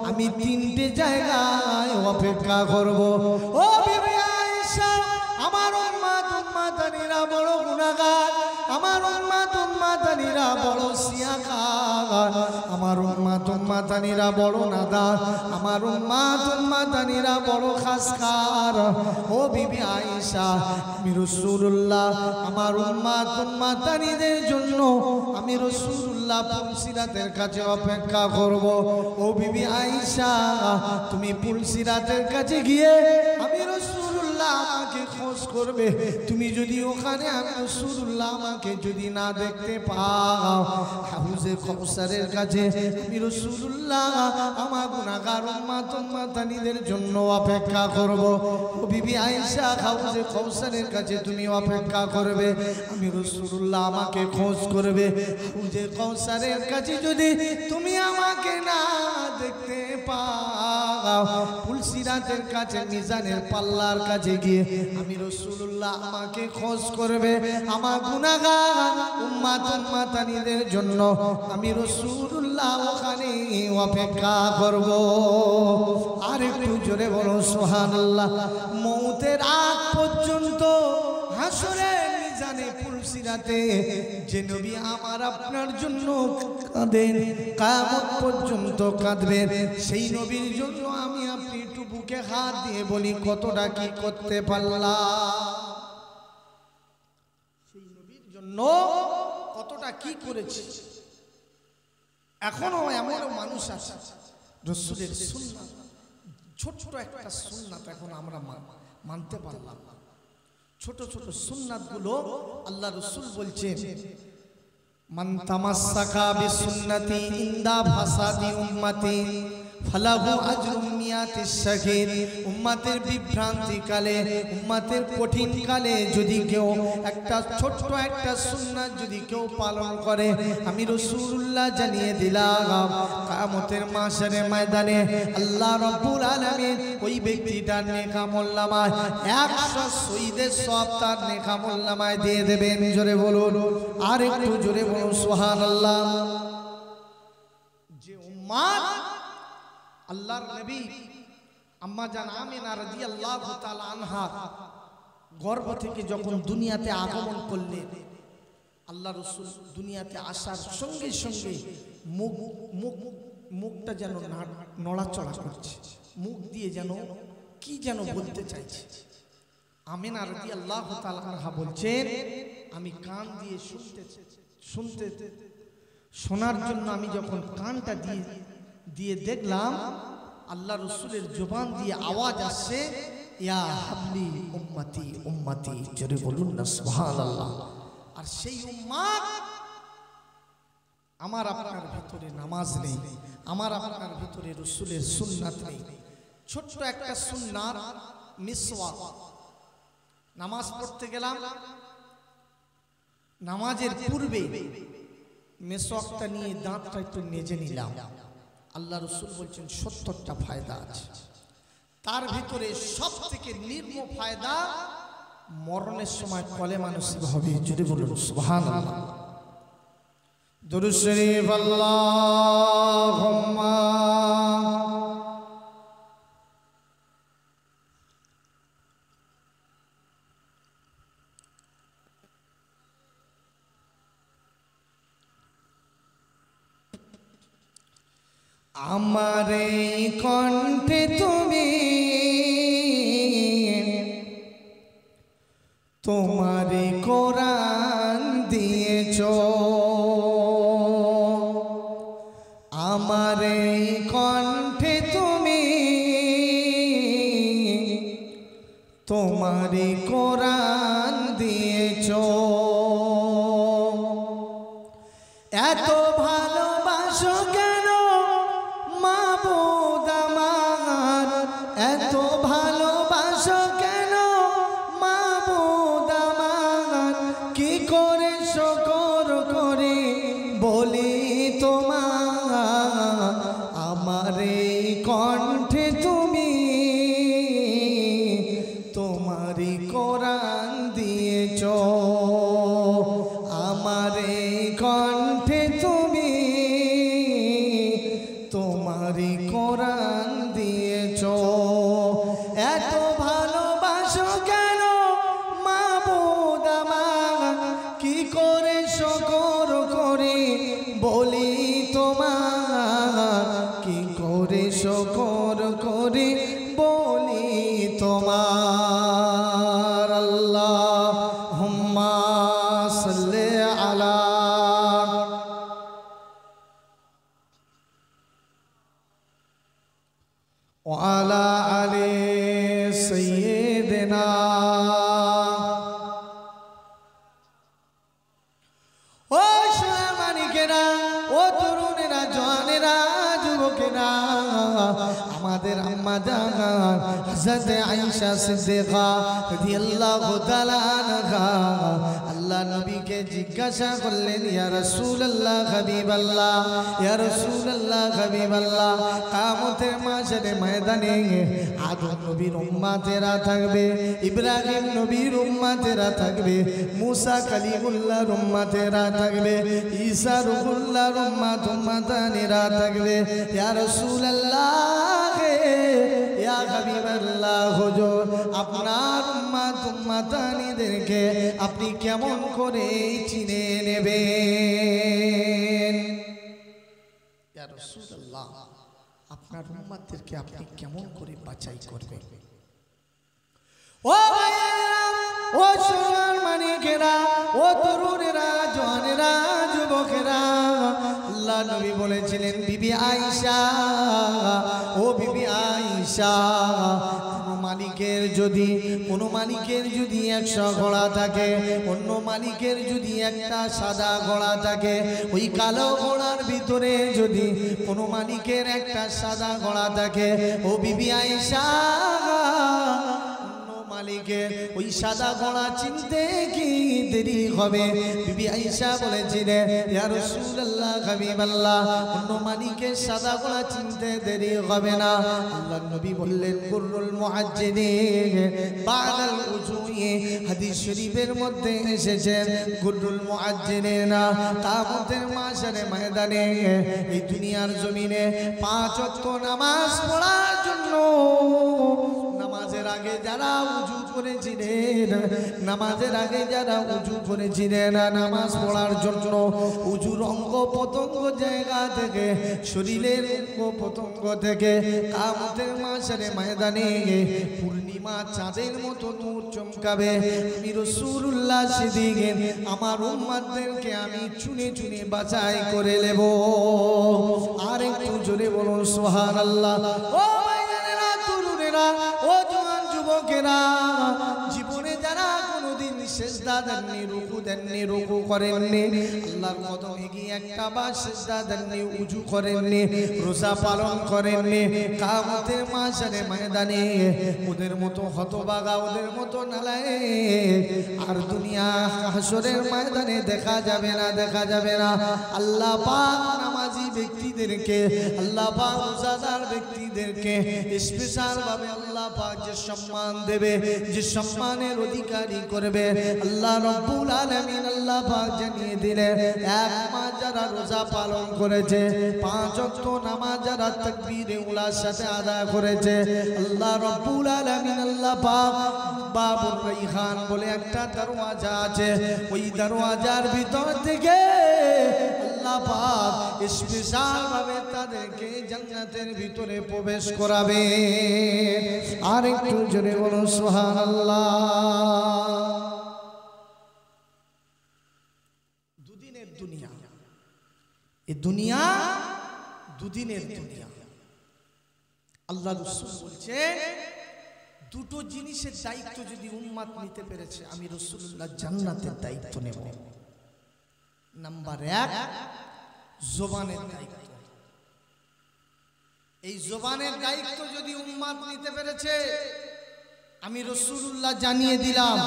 আমি তিনটে জায়গায় অপেক্ষা করব। ও বিবি আয়েশা, আমার উম্মাতানিরা বড় গুনাহগার, আমার উম্মাতানিরা বড় সিয়াকার, আমার উম্মাতানিরা বড় নাদান, আমার উম্মাতানিরা বড় খাসকার। ও বিবি আয়েশা, আমি রাসূলুল্লাহ আমার উম্মাতানিদের জন্য আমি রাসূলুল্লাহ পুলসিরাতের কাছে অপেক্ষা করব। ও বিবি আয়েশা, তুমি পুলসিরাতের কাছে গিয়ে আমি রাসূলুল্লাহ আমাকে খোঁজ করবে। তুমি যদি ওখানে আমি রাসূলুল্লাহ আমাকে যদি না দেখতে পাও, হাউজে কাউসারের কাছে আমি রাসূলুল্লাহ আমার গুনাহগার উম্মাতানিদের জন্য অপেক্ষা করব। ও বিবি আয়েশা, হাউজে কাউসারের কাছে তুমি অপেক্ষা করবে, আমি রাসূলুল্লাহ আমাকে খোঁজ করবে। হাউজে কাউসারের কাছে যদি তুমি আমাকে না দেখতে পাও, পুলসিরাতের কাছে মিজানের পাল্লার কাছে গিয়ে আমি রাসূলুল্লাহ আমাকে খোঁজ করবে। আমার গুনাহগার উম্মাতানিদের জন্য আমি রাসূলুল্লাহ ওখানে অপেক্ষা করব। আর একটু জোরে বলো সুবহানাল্লাহ। মওতের আগ পর্যন্ত হাসরের মিজানে পুলসিরাতে যে নবী আমার আপনার জন্য কাঁদেন, কিয়ামত পর্যন্ত কাঁদবেন, সেই নবীর জন্য আমি আপনি একটু বুকে হাত দিয়ে বলি কতটা কি করতে পারলাম? সেই নবীর জন্য কতটা কি করেছি? এখনো এমন মানুষ আছে রাসূলের সুন্নাত, ছোট ছোট একটা সুন্নাত এখন আমরা মানতে পারলাম না। ছোট ছোট সুন্নাতগুলো আল্লাহ রাসূল বলছেন, মান তামাসসাকা বিসুন্নতি ইনদা ফাসাদি উম্মতি ফালাহু আজরুম মিয়াতিশ শাহীদ। উম্মতের বিভ্রান্তি কালে, উম্মতের কঠিন কালে যদি কেউ একটা ছোট্ট একটা সুন্নাত যদি কেউ পালন করে, আমি রাসূলুল্লাহ জানিয়ে দিলাম কিয়ামতের মাশারের ময়দানে আল্লাহ রাব্বুল আলামিন ওই ব্যক্তিটার নেক আমলনামায় 100 শহীদের সওয়াব তার নেক আমলনামায় দিয়ে দেবেন। জোরে বলুন, আর একটু জোরে বলুন সুবহানাল্লাহ। যে উম্মাত আল্লাহর নবী আম্মা জান আমিনা রাদিয়াল্লাহু তাআলা আনহা গর্ভ থেকে যখন দুনিয়াতে আগমন করলেন, আল্লাহ রাসূল দুনিয়াতে আসার সঙ্গে সঙ্গে মুখটা যেন নড়াচড়া করছে, মুখ দিয়ে যেন কি যেন বলতে চাইছে। আমিনা রাদিয়াল্লাহু তাআলা আনহা বলছেন, আমি কান দিয়ে শোনার জন্য আমি যখন কানটা দিয়ে দেখলাম আল্লাহ রাসূলের জবান দিয়ে আওয়াজ আসছে, ইয়া হাবলি উম্মতি উম্মতি। জোরে বলুন না সুবহানাল্লাহ। আর সেই উম্মত আমার আপনার ভিতরে নামাজ নেই, আমার আপনার ভিতরে রাসূলের সুন্নাত নেই। ছোট্ট একটা সুন্নাত মিসওয়াক, নামাজ পড়তে গেলাম, নামাজের পূর্বে মিসওয়াকটা নিয়ে দাঁতটা একটু নেজে নিলাম। আল্লাহ রাসূল বলছেন ৭০টা ফায়দা আছে, তার ভিতরে সবথেকে নির্ম ফায়দা মরণের সময় কলেমা নসিব হবে। যদি বলুন সুবহানাল্লাহ। দুরূদ শরীফ আল্লাহুম্মা আমার এই কণ্ঠে তুমি তোমার কোরআন দিয়েছো, আমার এই কণ্ঠে তুমি তোমার কোরআন দিয়েছো। এত ভালোবাসো কেন মাবুদ আমার, এত ভালোবাসো কেন মাবুদ আমার, কি করে শুকর করি বলি তোমার। আমার এই কণ্ঠে তুমি তোমারই কোরআন দিয়েছো, আমার এই কণ্ঠে তুমি তোমারই কোরআন দিয়েছো। এত ভালোবাসো কেন মাবুদ আমার, কি করে শুকর করি বলি তোমার, কি করে শুকর করি বলি তোমার। আল্লাহুম্মা সাল্লি আলা ওয়ালা আলি সাইয়্যিদিনা। ও মানিকেরা, ও তরুণেরা, জওয়ানেরা, যুবকেরা, আমাদের আম্মা জান হযরত আয়েশা সিদ্দিকা রাদিয়াল্লাহু তাআলা আনহা আল্লাহ নবীকে জিজ্ঞাসা করলেন, ইয়া রাসূলুল্লাহ হাবিবাল্লাহ, ইয়া রাসূলুল্লাহ হাবিবাল্লাহ, কিয়ামতের মাঠের ময়দানে আদম নবীর উম্মতেরা থাকবে, ইব্রাহিম নবীর উম্মতেরা থাকবে, মুসা কালিমুল্লাহর উম্মতেরা থাকবে, ঈসা রূহুল্লাহর উম্মতানেরা থাকবে। ইয়া রাসূলুল্লাহ, ইয়া হাবিবাল্লাহ, হুজুর আপনার উম্মতানিদেরকে আপনি কেমন করে চিনে নেবেন? ইয়া রাসূলুল্লাহ, আপনার উম্মতদেরকে আপনি কেমন করে বাছাই করবেন? ও ভাইয়েরা, ও সোনার মানিকেরা, ও তরুণেরা, জওয়ানেরা, যুবকেরা, আল্লাহ নবী বলেছিলেন, বিবি আয়েশা, ও বিবি আয়েশা, কোনো মালিকের যদি 100 ঘোড়া থাকে, অন্য মালিকের যদি একটা সাদা ঘোড়া থাকে, ওই কালো ঘোড়ার ভিতরে যদি কোনো মালিকের একটা সাদা ঘোড়া থাকে, ও বিবি আয়েশা, মালিকের ওই সাদা ঘোড়া চিনতে কি দেরি হবে? বিবি আয়েশা বলেছিলেন, ইয়া রাসূলুল্লাহ হাবিবাল্লাহ, অন্য মালিকের সাদা ঘোড়া চিনতে দেরি হবে না। আল্লাহর নবী বললেন, কুরুল মুআজ্জিলিন বাদাল উজুই, হাদিস শরীফের মধ্যে এসেছে, কুরুল মুআজ্জিলিন কিয়ামতের মাশরে ময়দানে এই দুনিয়ার জমিনে 5 ওয়াক্ত নামাজ পড়ার জন্য নামাজের আগে যারা উজু করেছিলেন, নামাজের আগে যারা উজু করেছিলেন, নামাজ পড়ার জন্য উজুর অঙ্গ প্রত্যঙ্গ জায়গা থেকে, শরীরের অঙ্গ প্রত্যঙ্গ থেকে কিয়ামতের মাশরে ময়দানে পূর্ণিমা চাঁদের মতো নূর চমকাবে। আমি রাসূলুল্লাহ সিদ্দিক আমার উম্মতদেরকে আমি চুনে চুনে বাছাই করে নেব। আর একটু জোরে বলুন সুবহানাল্লাহ। ও ভাইয়েরা, তরুণেরা, ও জওয়ান যুবকেরা, জীবনে যারা কোনোদিন সিজদা দেননি, রুকু দেননি, রুকু করেননি, আল্লাহর কদমে গিয়ে একটা বার সিজদা দেননি, উজু করেননি, রোজা পালন করেননি, কিয়ামতের মাশারে ময়দানে ওদের মতো হতভাগা, ওদের মতো নালায়েক আর দুনিয়া হাসরের ময়দানে দেখা যাবে না, দেখা যাবে না। আল্লাহ পাক নামাজি ব্যক্তিদেরকে, আল্লাহ পাক রোজাদার ব্যক্তিদেরকে স্পেশাল ভাবে আল্লাহ পাক যে সম্মান দেবে, যে সম্মানের অধিকারী করবে, আল্লাহ রব্বুল আলামিন আল্লাহ পাক জানিয়ে দিলেন, এক মাস যারা রোজা পালন করেছে, 5 ওয়াক্ত নামাজ যারা তাকবীরে উলার সাথে আদায় করেছে, আল্লাহ রব্বুল আলামিন আল্লাহ পাক বাবুর রাইহান বলে একটা দরওয়াজা আছে, ওই দরওয়াজার ভিতর থেকে আল্লাহ পাক স্পেশাল ভাবে তাদেরকে জান্নাতের ভিতরে প্রবেশ করাবে। আর একটু জোরে বলো সুবহানাল্লাহ। দুদিনের দুনিয়া, এই দুনিয়া দুদিনের দুনিয়া। আল্লাহ রাসূল বলছে দুটো জিনিসের দায়িত্ব যদি উম্মত নিতে পেরেছে, আমি রাসূলুল্লাহ জান্নাতের দায়িত্ব নেব। নাম্বার 1, জবানের দায়িত্ব। এই জবানের দায়িত্ব যদি উম্মত নিতে পেরেছে, আমি রাসূলুল্লাহ জানিয়ে দিলাম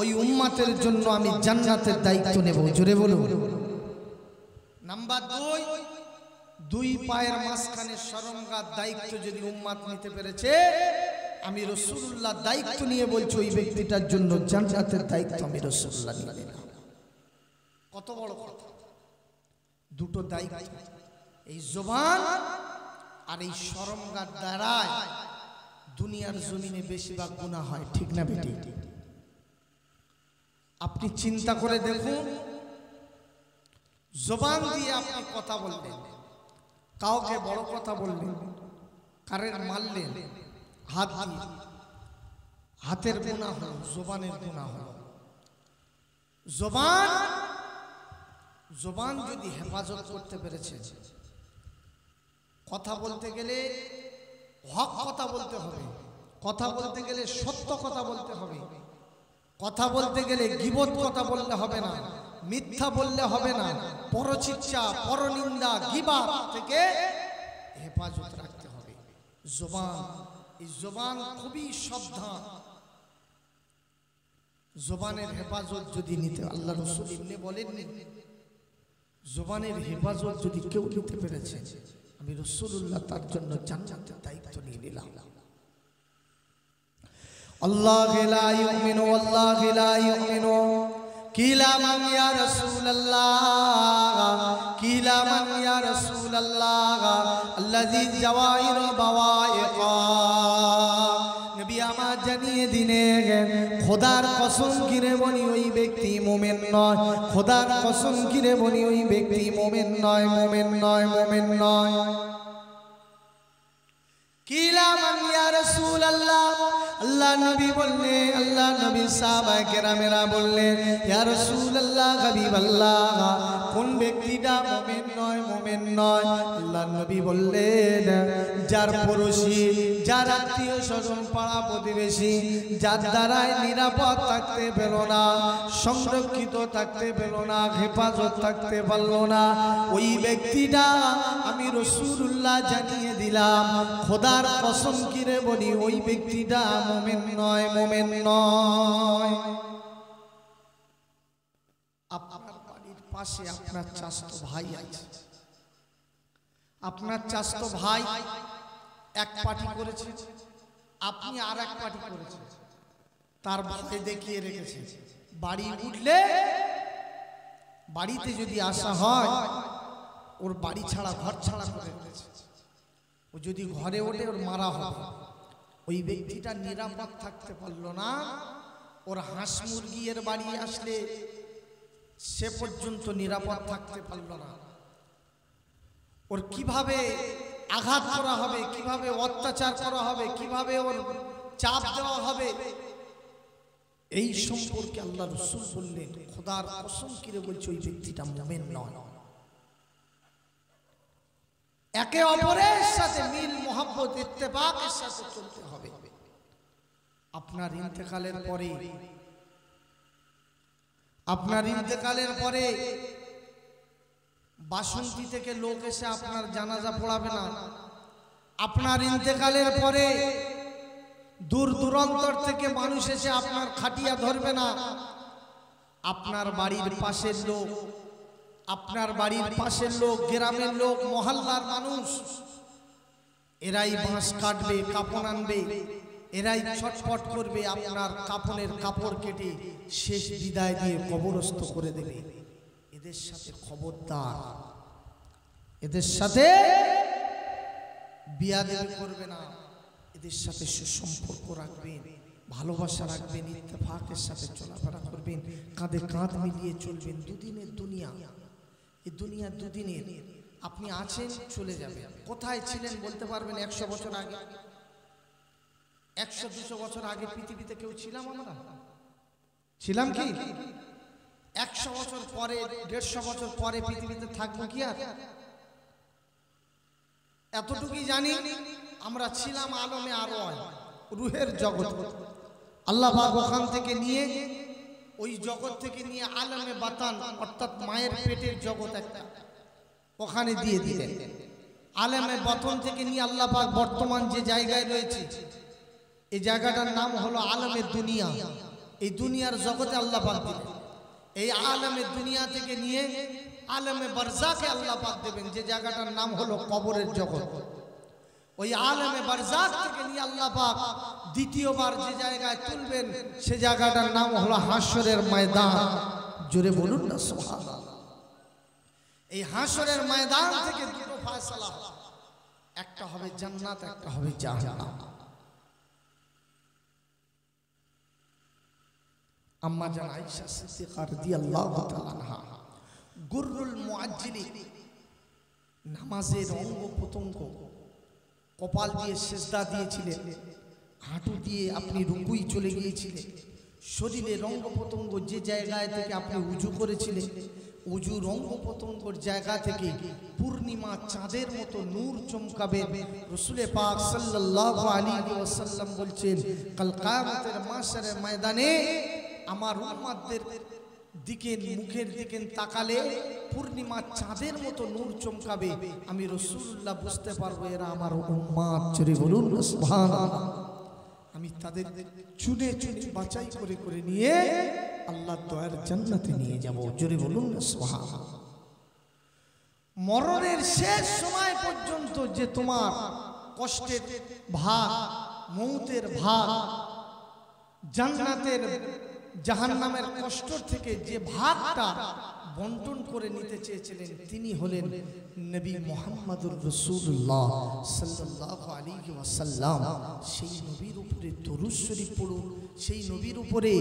ওই উম্মতের জন্য আমি জান্নাতের দায়িত্ব নেব। জোরে বলুন। নাম্বার 2, 2 পায়ের মাঝখানে শরমগার দায়িত্ব যদি উম্মত নিতে পেরেছে, আমি রাসূলুল্লাহ দায়িত্ব নিয়ে বলছি ওই ব্যক্তিটার জন্য জান্নাতের দায়িত্ব আমি রাসূলুল্লাহ নিয়ে নিলাম। কত বড় কথা! দুটো দায়িত্ব, এই জবান আর এই শরমগার দ্বারায় দুনিয়ার জমিনে বেশিরভাগ গুনাহ হয়, ঠিক না বেটি? আপনি চিন্তা করে দেখুন, জবান দিয়ে আপনি কথা বললেন, কাউকে বড় কথা বললেন, কারের মারলেন, হাত দিয়ে, হাতের গুনাহ হলো, জবানের গুনাহ হলো। জবান জবান যদি হেফাজত করতে পেরেছে, কথা বলতে গেলে হক কথা বলতে হবে, কথা বলতে গেলে সত্য কথা বলতে হবে, কথা বলতে গেলে গীবত কথা বললে হবে না, মিথ্যা বললে হবে না, পরচিৎসা, পরনিন্দা, গীবাত থেকে হেফাজত রাখতে হবে। জবান, এই জবান খুবই সাবধান। জবানের হেফাজত যদি নিতে, আল্লাহ রাসূল এমনি বলেননি, জবানের হেফাজত যদি কেউ নিতে পেরেছে, আমি রাসূলুল্লাহ তার জন্য জান্নাতের দায়িত্ব নিয়ে নিলাম। আল্লাহ লা ইউমিনু আল্লাহ লা ইউমিনু কিলা মান ইয়া রাসূলুল্লাহ, কিলা মান ইয়া রাসূলুল্লাহ আল্লাযী জাওয়াইর বাওয়াইকা। নবী আমার জানিয়ে দিলেন, খোদার কসম কিরে বলি ওই ব্যক্তি মুমিন নয়, খোদার কসম কিরে বলি ওই ব্যক্তি মুমিন নয়, মুমিন নয়, মুমিন নয়। কিলা মান ইয়া রাসূলুল্লাহ, আল্লাহ নবী বললেন, আল্লাহ নবী সাহাবায়ে কেরামেরা বললেন, ইয়া রাসূলুল্লাহ, হাবিবাল্লাহ, কোন ব্যক্তিটা মুমিন নয়, মুমিন নয়? আল্লাহ নবী বললেন, যার পড়োশী, যার আত্মীয় স্বজন, পাড়া প্রতিবেশী, যার দ্বারাই নিরাপদ থাকতে পেল না, সংরক্ষিত থাকতে পেল না, হেফাজত থাকতে পারল না, ওই ব্যক্তিটা আমি রাসূলুল্লাহ জানিয়ে দিলাম, খোদার কসম কিরে বলি ওই ব্যক্তিটা মুমিন নয়, মুমিন নয়। আপনার বাড়ির পাশে আপনার চাচাতো ভাই আছে, আপনার চাচাতো ভাই এক পার্টি করেছে, আপনি আর এক পার্টি করেছেন, তার ভাই দেখিয়ে রেখেছে, বাড়ি উঠলে, বাড়িতে যদি আসা হয়, ওর বাড়ি ছাড়া, ঘর ছাড়া করে রেখেছে, ও যদি ঘরে ওঠে ওর মারা হবে। ওই ব্যক্তিটা নিরাপদ থাকতে পারলো না, ওর হাঁস মুরগি এর বাড়ি আসলে সে পর্যন্ত নিরাপদ থাকতে পারলো না। ওর কিভাবে আঘাত করা হবে, কিভাবে অত্যাচার করা হবে, কিভাবে ওর চাপ দেওয়া হবে, এই সম্পর্কে আল্লাহ রাসূল বললেন, খোদার কসম কিরে বলছে ওই ব্যক্তিটা মুমিন নয়। একে অপরের সাথে মিল, মোহাব্বত, ইত্তেফাকের সাথে চলতে হবে। আপনার ইন্তেকালের পরে আপনার ইন্তেকালের পরে বাসন্তী থেকে লোক এসে আপনার জানাজা পড়াবে না। আপনার ইন্তেকালের পরে দূর দূরান্তর থেকে মানুষ এসে আপনার খাটিয়া ধরবে না। আপনার বাড়ির পাশের লোক, আপনার বাড়ির পাশের লোক, গ্রামের লোক, মহল্লার মানুষ, এরাই বাঁশ কাটবে, কাপড় আনবে, এরাই ছটফট করবে, আপনার কাপড়ের কাপড় কেটে শেষ বিদায় দিয়ে কবরস্থ করে দেবে। এদের সাথে খবরদার, এদের সাথে বিয়াদবি করবে না, এদের সাথে সুসম্পর্ক রাখবেন, ভালোবাসা রাখবেন, ইত্তেফাকের সাথে চলাফেরা করবেন, কাঁধে কাঁধ মিলিয়ে চলবেন। দুদিনের দুনিয়া, এই দুনিয়া দুদিনের। আপনি আছেন, চলে যাবেন। কোথায় ছিলেন বলতে পারবেন? 100 বছর আগে, 100-200 বছর আগে পৃথিবীতে কেউ ছিলাম আমরা? ছিলাম কি? 100 বছর পরে, 150 বছর পরে পৃথিবীতে থাকবো কি আর? এতটুকুই জানি আমরা ছিলাম আলমে আরওয়াহ, রুহের জগৎ। আল্লাহ পাক ওখান থেকে নিয়ে, ওই জগৎ থেকে নিয়ে আলমে বাতান অর্থাৎ মায়ের পেটের জগৎ একটা, ওখানে দিয়ে দিলেন। আলমে বাতন থেকে নিয়ে আল্লাহ পাক বর্তমান যে জায়গায় রয়েছে, এই জায়গাটার নাম হলো আলমে দুনিয়া। এই দুনিয়ার জগতে আল্লাহ পাক দিলেন। এই আলমে দুনিয়া থেকে নিয়ে আলমে বারজাকে আল্লাহ পাক দেবেন, যে জায়গাটার নাম হলো কবরের জগৎ। ওই আলমে বারজাক থেকে নিয়ে আল্লাহ পাক দ্বিতীয়বার যে জায়গায় তুলবেন, সে জায়গাটার নাম হলো হাসরের ময়দান। জোরে বলুন না সুবহানাল্লাহ। এই হাসরের ময়দান থেকে দুটো ফয়সালা হবে, একটা হবে জান্নাত, একটা হবে জাহান্নাম। আম্মা জান আয়েশা সিদ্দিকা রাদিয়াল্লাহু তাআলা আনহা গুররুল মুআজ্জিলি, নামাজের অঙ্গ প্রত্যঙ্গ, কপাল দিয়ে সিজদা দিয়েছিলেন, হাঁটু দিয়ে আপনি রুকুই চলে গিয়েছিলেন, শরীরের অঙ্গ প্রত্যঙ্গ যে জায়গায় থেকে আপনি উজু করেছিলেন, উজুর অঙ্গ প্রত্যঙ্গর জায়গা থেকে পূর্ণিমা চাঁদের মতো নূর চমকাবে। রাসূলে পাক সাল্লাল্লাহু আলাইহি ওয়াসাল্লাম বলছেন, কাল কিয়ামতের মাশরের ময়দানে আমার উম্মতদের দিকে, মুখের দিকে তাকালে পূর্ণিমা চাঁদের মতো নূর চমকাবে। আমি রাসূলুল্লাহ বুঝতে পারবো এরা আমার উম্মত। জোরে বলুন সুবহানাল্লাহ। আমি তাদের চুনে চুনে বাছাই করে করে নিয়ে আল্লাহর দয়ার জান্নাতে নিয়ে যাব। জোরে বলুন সুবহানাল্লাহ। মরণের শেষ সময় পর্যন্ত যে তোমার কষ্টের ভাগ, মৌতের ভাগ, জান্নাতের জাহান্নামের কষ্ট থেকে যে ভাগটা বন্টন করে নিতে চেয়েছিলেন, তিনি হলেন নবী মুহাম্মদুর রাসূলুল্লাহ সাল্লাল্লাহু আলাইহি ওয়াসাল্লাম। সেই নবীর উপরে দরুদ শরীফ পড়ুন, সেই নবীর উপরে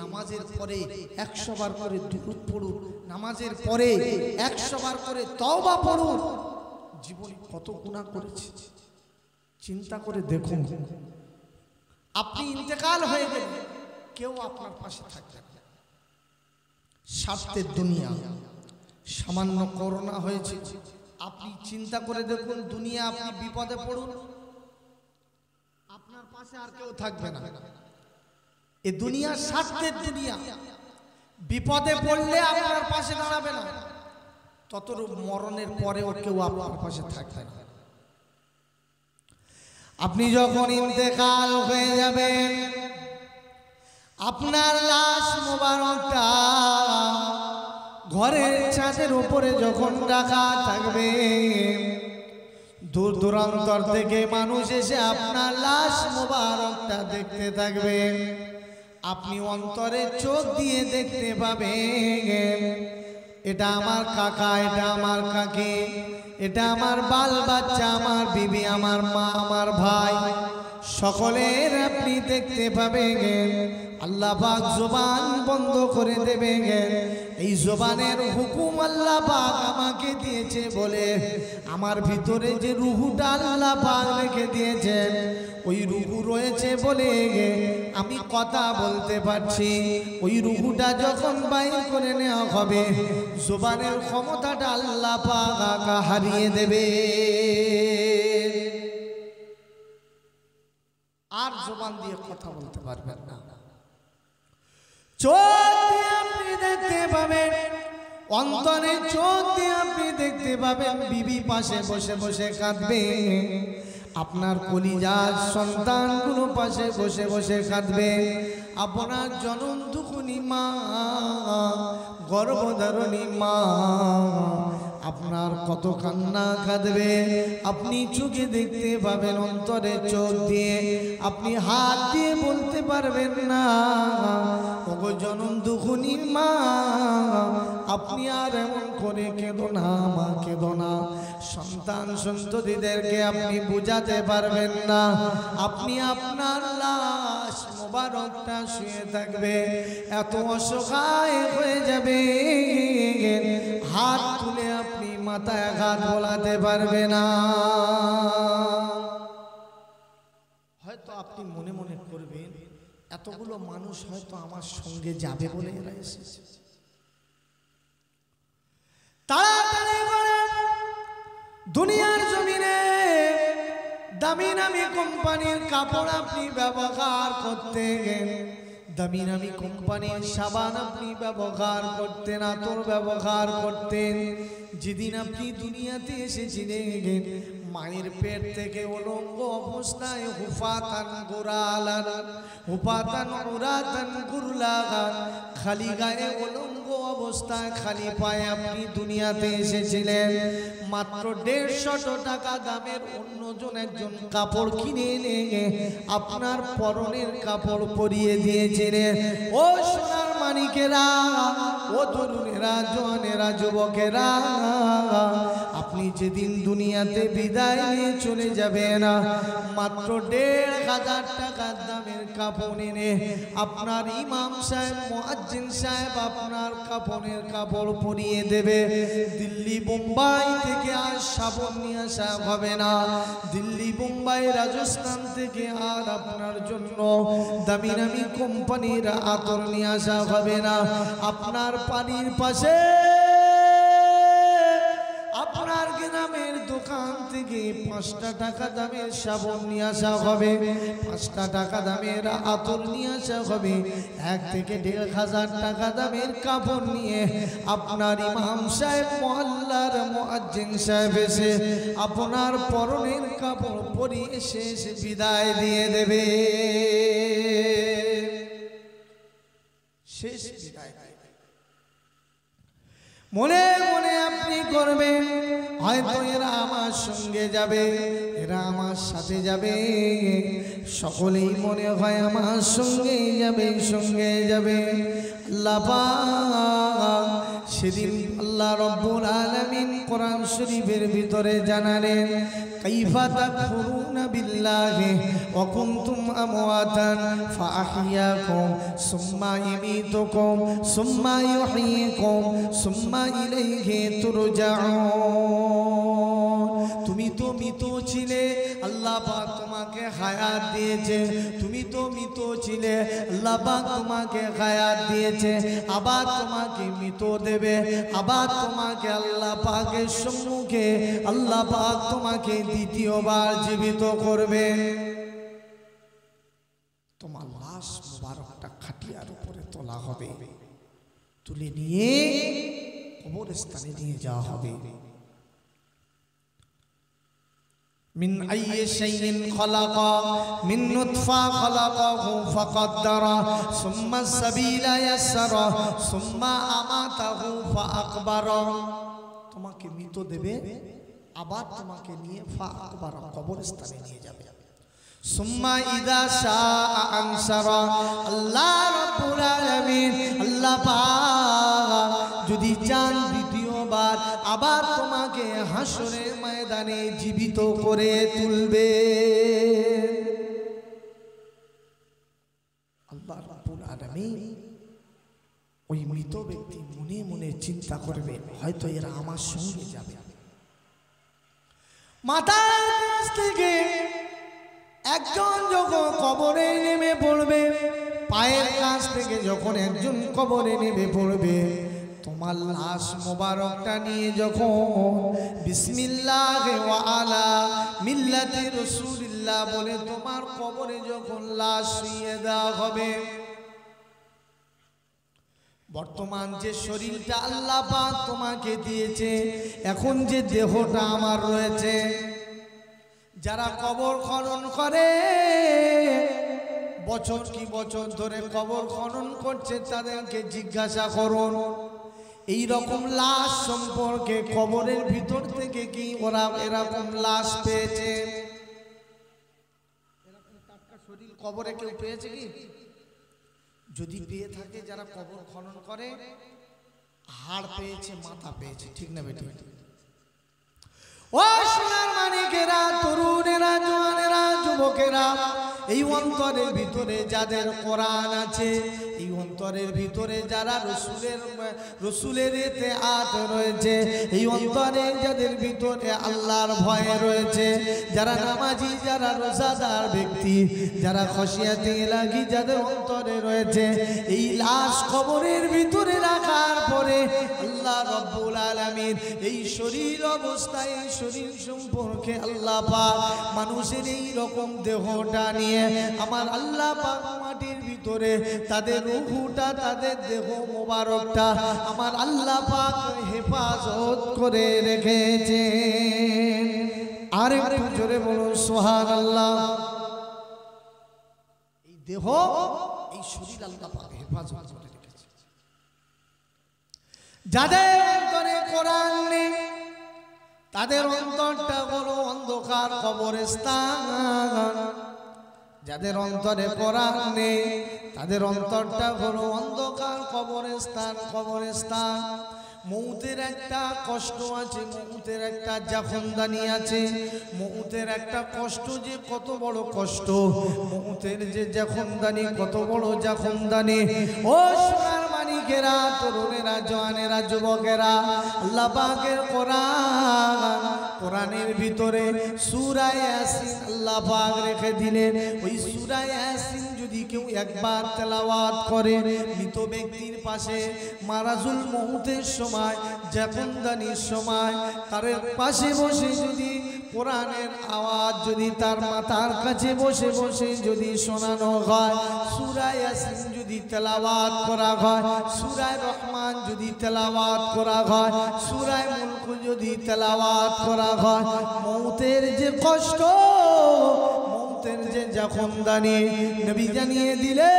নামাজের পরে 100 বার করে দুরূদ পড়ুন, নামাজের পরে 100 বার করে তওবা পড়ুন। জীবনে কত গুনাহ করেছি চিন্তা করে দেখুন। আপনি ইন্তেকাল হয়ে গেলেন, কেউ আপনার পাশে থাকবে না। স্বার্থের দুনিয়া, সামান্য করোনা হয়েছে, আপনি চিন্তা করে দেখুন, দুনিয়া আপনি বিপদে পড়ুন, আপনার পাশে আর কেউ থাকবে না। এ দুনিয়া স্বার্থের দুনিয়া, বিপদে পড়লে আপনার পাশে দাঁড়াবে না, ততরূপ মরণের পরেও কেউ আপনার পাশে থাকবে না। আপনি যখন ইন্তেকাল হয়ে যাবেন, আপনার লাশ মোবারকটা ঘরের ছাদের উপরে যখন রাখা থাকবে, দূর দূরান্তর থেকে মানুষ এসে আপনার লাশ মোবারকটা দেখতে থাকবে। আপনি অন্তরে চোখ দিয়ে দেখতে পাবেন, এটা আমার কাকা, এটা আমার কাকি, এটা আমার বাল বাচ্চা, আমার বিবি, আমার মা, আমার ভাই, সকলের আপনি দেখতে পাবেন। আল্লাহ পাক জবান বন্ধ করে দেবেন। এই জবানের হুকুম আল্লাহ পাক আমাকে দিয়েছে বলে, আমার ভিতরে যে রুহুটা আল্লাহ পাক রেখে দিয়েছেন, ওই রুহু রয়েছে বলে আমি কথা বলতে পারছি। ওই রুহুটা যখন বাইর করে নেওয়া হবে, জবানের ক্ষমতাটা আল্লাহ পাক হারিয়ে দেবে, আর জবান দিয়ে কথা বলতে পারবেন না। চোখ দিয়ে আপনি দেখতে পাবেন, অন্তরে চোখ দিয়ে আপনি দেখতে পাবেন বিবি পাশে বসে বসে কাঁদবে, আপনার কলিজার সন্তানগুলো পাশে বসে বসে কাঁদবে, আপনার জনম দুঃখিনী মা, গর্ভধারণী মা আপনার কত কান্না কাঁদবে আপনি চোখে দেখতে পাবেন, অন্তরে চোখ দিয়ে আপনি হাত দিয়ে বলতে পারবেন না, ওগো জনম দুঃখিনী মা আপনি আর এমন করে কেঁদো না মা, কেঁদো না। সন্তান সন্ততিদেরকে আপনি বুঝাতে পারবেন না, আপনি আপনার লাশ মোবারকটা শুয়ে থাকবে, এত অসহায় হয়ে যাবে, হাত তুলে আপনি মাথায় হাত বোলাতে পারবে না। হয়তো আপনি মনে মনে করবেন এতগুলো মানুষ হয়তো আমার সঙ্গে যাবে বলে এরা এসেছে, তাড়াতাড়ি করে দুনিয়ার জমিনে দামি দামি কোম্পানির কাপড় আপনি ব্যবহার করতে গেলেন, দামি দামি কোম্পানির সাবান আপনি ব্যবহার করতেন, আতর ব্যবহার করতেন। যেদিন আপনি দুনিয়াতে এসেছিলেন মায়ের পেট থেকে উলঙ্গ অবস্থায় হুফাতান গুরালান, হুফাতান উরাতান গুরলাগান, খালি গায়ে উলঙ্গ অবস্থায় খালি পায়ে আপনি দুনিয়াতে এসেছিলেন। মাত্র 150 টাকা দামের অন্যজন একজন কাপড় কিনে এনে আপনার পরনের কাপড় পরিয়ে দিয়েছিলেন। ও সোনার মানিকেরা, ও তরুণেরা, জওয়ানেরা, যুবকেরা, আপনি যেদিন দুনিয়াতে বিদায় নিয়ে চলে যাবেন মাত্র 1500 টাকার দামের কাপড় এনে আপনার ইমাম সাহেব, মুয়াজ্জিন সাহেব আপনার কাপড়ের কাপড় পরিয়ে দেবে। দিল্লি বোম্বাই থেকে আর সাবন নিয়ে আসা হবে না, দিল্লি বোম্বাই রাজস্থান থেকে আর আপনার জন্য দামি দামি কোম্পানির আতর নিয়ে আসা হবে না। আপনার পানির পাশে আপনার গ্রামের দোকান থেকে 5টা টাকা দামের সাবন নিয়ে আসা হবে, 5টা টাকা দামের আতর নিয়ে আসা হবে, 1 থেকে 1500 টাকা দামের কাপড় নিয়ে আপনার ইমাম সাহেব, মহল্লার মুয়াজ্জিন সাহেব এসে আপনার পরনের কাপড় পরিয়ে শেষ বিদায় দিয়ে দেবে, শেষ বিদায়। মনে মনে আপনি করবেন হয়তো এরা আমার সঙ্গে যাবে, এরা আমার সাথে যাবে, সকলেই মনে হয় আমার সঙ্গে যাবে, সঙ্গে যাবে। আল্লাহ পাক সেদিন আল্লাহ রব্বুল আলামিন কোরআন শরীফের ভিতরে জানালেন, কাইফা তাকফুরুনা বিল্লাহি ওয়া কুনতুম আমওয়াতান ফাআহইয়াকুম সুম্মা ইউমীতুকুম সুম্মা ইউহয়িকুম সুম্মা ইলাইহি তুরজাউন। তুমি তো মৃত ছিলে, আল্লাহ পাক তোমাকে হায়াত দিয়েছে, তুমি তো মৃত ছিলে, আল্লাহ পাক তোমাকে হায়াত দিয়েছে, আবার তোমাকে মৃত দেবে, আবার তোমাকে আল্লাহ পাকের সম্মুখে আল্লাহ পাক তোমাকে দ্বিতীয়বার জীবিত করবে। তোমার লাশ মুবারকটা খাটিয়ার উপরে তোলা হবে, তুলে নিয়ে কবরস্থানে নিয়ে যাওয়া হবে। মিন আইয়ি শাইইন খালাকা মিন নুতফা খালাকাহু ফাকাদ্দারা সুম্মা সাবিলা ইয়াসসারা সুম্মা আমাতাহু ফাআকবারা। তোমাকে মৃত দেবে, আবার তোমাকে নিয়ে ফাআকবারা কবরস্থানে নিয়ে যাবে। সুম্মা ইযা শাআ আনসারা। আল্লাহ রাব্বুল আলামিন, আল্লাহ পাক যদি চান দ্বিতীয়বার আবার তোমাকে হাসরের ময়দানে জীবিত করে তুলবে। আল্লাহ রাব্বুল আলামিন ওই মৃত ব্যক্তি মনে মনে চিন্তা করবে হয়তো এরা আমার সঙ্গে যাবে। মাথার কাছ থেকে একজন যখন কবরে নেমে পড়বে, পায়ের কাছ থেকে যখন একজন কবরে নেমে পড়বে, তোমার লাশ মোবারকটা নিয়ে যখন বিসমিল্লাহ ওয়া আলা মিল্লাতি রাসূলিল্লাহ বলে তোমার কবরে যখন লাশ শুইয়ে দেওয়া হবে, বর্তমান যে শরীরটা আল্লাহ পাক তোমাকে দিয়েছে, এখন যে দেহটা আমার রয়েছে, যারা কবর খনন করে বছর কি বছর ধরে কবর খনন করছে, তাদেরকে জিজ্ঞাসা করুন এই রকম লাশ সম্পর্কে, কবরের ভিতর থেকে কি ওরা এরকম লাশ পেয়েছে? এরকম টাটকা শরীর কবরে কেউ পেয়েছে কি? যদি পেয়ে থাকে, যারা কবর খনন করে, হাড় পেয়েছে, মাথা পেয়েছে, ঠিক না বেটি? ও সোনার মানিকেরা, তরুণেরা, জওয়ানেরা, যুবকেরা, এই অন্তরের ভিতরে যাদের কোরআন আছে, এই অন্তরের ভিতরে যারা রসুলের ইতিআত রয়েছে, এই অন্তরে যাদের ভিতরে আল্লাহর ভয় রয়েছে, যারা নামাজি, যারা রোজাদার ব্যক্তি, যারা খশিয়াতে ইলাহি যাদের অন্তরে রয়েছে, এই লাশ কবরের ভিতরে রাখার পরে আল্লাহ রাব্বুল আলামিন এই শরীর অবস্থায়, এই শরীর সম্পর্কে আল্লাহ পাক মানুষের এই রকম দেহটা নিয়ে আমার আল্লাহ পাক মাটির ভিতরে তাদের রূহটা, তাদের দেহ মোবারকটা আমার আল্লাহ পাক হেফাজত করে রেখেছে। আর একটু জোরে বলুন সুবহানাল্লাহ। এই দেহ, এই শরীর আল্লাহ পাক হেফাজত করে রেখেছে। যাদের অন্তরে কোরআন নেই, তাদের অন্তরটা হলো অন্ধকার কবরস্থান। যাদের অন্তরে কোরআন নেই, তাদের অন্তরটা হলো অন্ধকার কবরস্থান। কবরস্থান মউতের একটা কষ্ট আছে, মউতের একটা জাফরদানি আছে। মউতের একটা কষ্ট যে কত বড় কষ্ট, মউতের যে জাফরদানি কত বড় জাফরদানি। ও সোনার মানিকেরা, তরুণেরা, জওয়ানেরা, যুবকেরা, আল্লাহ পাকের কোরআন, কোরআনের ভিতরে সূরা ইয়াসিন আল্লাহ পাক রেখে দিলেন। ওই সূরা ইয়াসিন যদি কেউ একবার তেলাওয়াত করে, মৃত ব্যক্তির পাশে মারাজুল মউতের সময়, জাফরদানির সময় তার পাশে বসে যদি কোরআনের আওয়াজ যদি তার মাথার কাছে বসে বসে যদি শোনানো হয়, সূরা ইয়াসিন যদি তেলাওয়াত করা হয়, সূরা রহমান যদি তেলাওয়াত করা হয়, সূরা মুলক যদি তেলাওয়াত করা হয়, মউতের যে কষ্ট, মউতের যে জাফরদানি নবী জানিয়ে দিলে,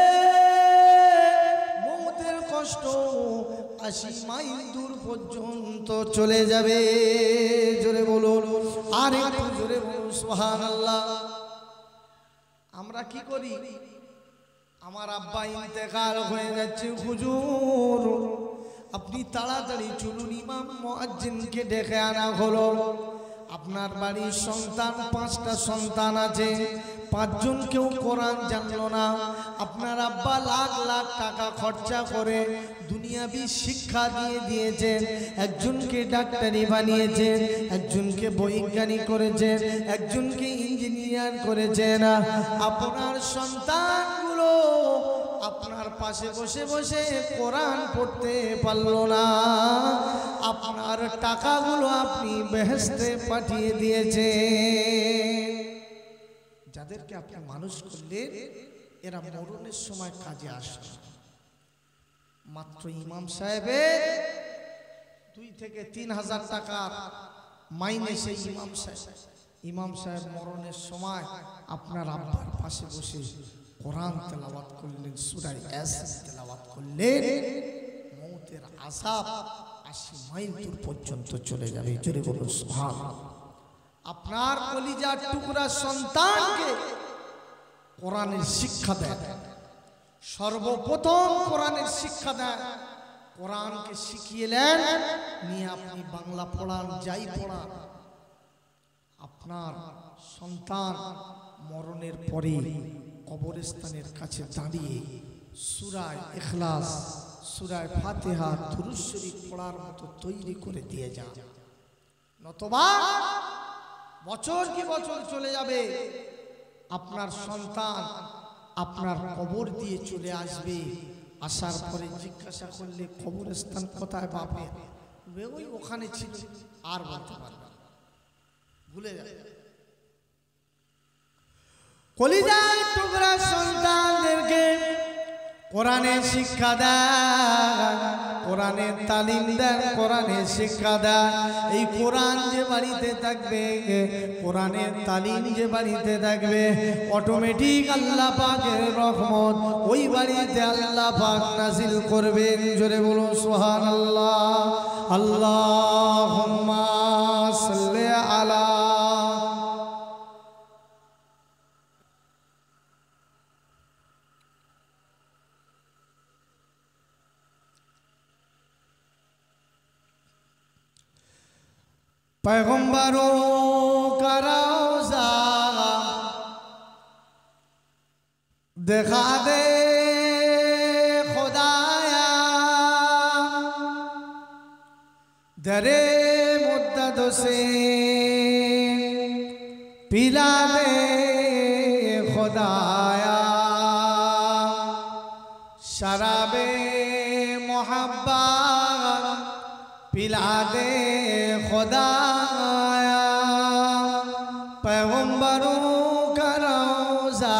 মউতের কষ্ট 80 মাইল দূর পর্যন্ত চলে যাবে। জোরে বলুন, আর একটু জোরে বলুন সুবহানাল্লাহ। আমরা কি করি? আমার আব্বা ইন্তেকাল হয়ে যাচ্ছে, হুজুর আপনি তাড়াতাড়ি চলুন, ইমাম মুয়াজ্জিনকে ডেকে আনা হলো। আপনার বাড়ির সন্তান, 5টা সন্তান আছে, 5 জন কেউ কোরআন জানলো না। আপনার আব্বা লাখ লাখ টাকা খরচা করে দুনিয়াবি শিক্ষা দিয়ে দিয়েছেন। একজনকে ডাক্তারি বানিয়েছেন, একজনকে বৈজ্ঞানিক করেছেন, একজনকে ইঞ্জিনিয়ার করেছেন। আপনার সন্তানগুলো আপনার পাশে বসে বসে কোরআন পড়তে পারলো না। আপনার টাকাগুলো আপনি বেহেশতে পাঠিয়ে দিয়েছেন। যাদেরকে আপনি মানুষ করলেন, এরা মরণের সময় কাজে আসবে। মাত্র ইমাম সাহেবের 2 থেকে 3 হাজার টাকার মাইনে সেই ইমাম সাহেব মরণের সময় আপনার আব্বার পাশে বসে কোরআন তেলাওয়াত করলেন, সূরা ইয়াসিন তেলাওয়াত করলেন, মউতের আযাব 80 মাইল দূর পর্যন্ত চলে যাবে। জোরে বলুন সুবহানাল্লাহ। আপনার কলিজার টুকরা সন্তানকে কোরআনের শিক্ষা দেন, সর্বপ্রথম কোরআনের শিক্ষা দেন, কোরআনকে শিখিয়েলেন, নিয়ে আপনি বাংলা পড়ান, যাই পড়ান, আপনার সন্তান মরণের পরে কবরস্থানের কাছে দাঁড়িয়ে সূরা ইখলাস, সূরা ফাতিহা, দুরূদ শরীফ পড়ার মতো তৈরি করে দিয়ে যান। নতুবা বছর কি বছর চলে যাবে, আপনার সন্তান আপনার কবর দিয়ে চলে আসবে। আসার পরে জিজ্ঞাসা করলে কবরস্থান কোথায় বাপে, ওই ওখানে ছিল, আর বলতে পারবে, ভুলে যাবে। কলিজার টুকরা সন্তানদেরকে কোরআনের শিক্ষা দেন, কোরআনের তালিম দেন, কোরআনের শিক্ষা দেন। এই কোরআন যে বাড়িতে থাকবে, কোরআনের তালিম যে বাড়িতে থাকবে, অটোমেটিক আল্লাহ পাকের রহমত ওই বাড়িতে আল্লাহ পাক নাজিল করবেন। জোরে বলুন সুবহানাল্লাহ। আল্লাহুম্মা সাল্লি আলা पैगंबरों का रोज़ा दिखा दे खुदाया, दरे मुद्दत से पिला दे खुदाया, शराबे मोहब्बत पिला दे खुदाया। पैगंबरों का रोज़ा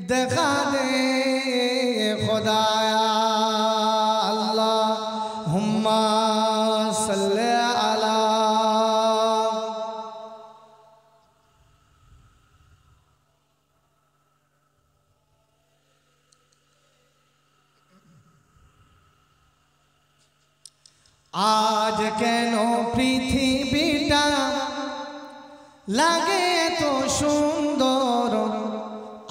दिखा दे खुदाया। अल्लाहुम्मा सल्ली अला आज केनो पृथिवीटा लागे तो सुंदर,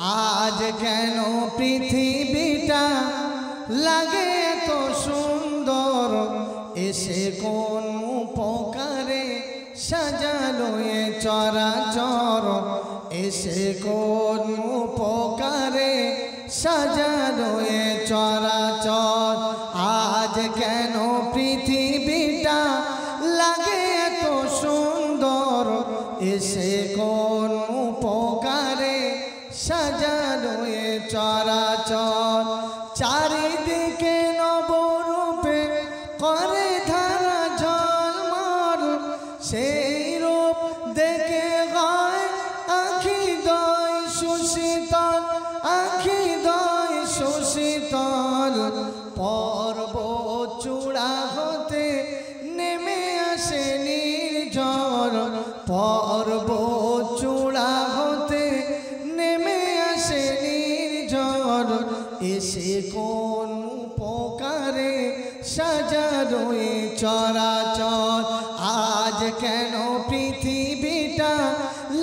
आज केनो पृथिवीटा लागे तो सुंदर, एसे कोन उपकारे सजालो ये चराचर, एसे कोन उपकारे सजालो ये चराचर। आज केनो पृथिवीटा लागे तो सुंदर, एसे कोन उपकारे सजालो ये चराचर। चारिदिके नबरूपे करे धारा झलमल, সেই রূপ দেখে গায় আখি দয় সুশীতল, আখি দয় সুশীতল। পর্বত চূড়া হতে নেমে আসে নির্ঝর, পর্বত চূড়া হতে নেমে আসে নির্ঝর, এসে কোন উপকারে সাজালো এ চরাচর। আজ কেন পৃথিবীটা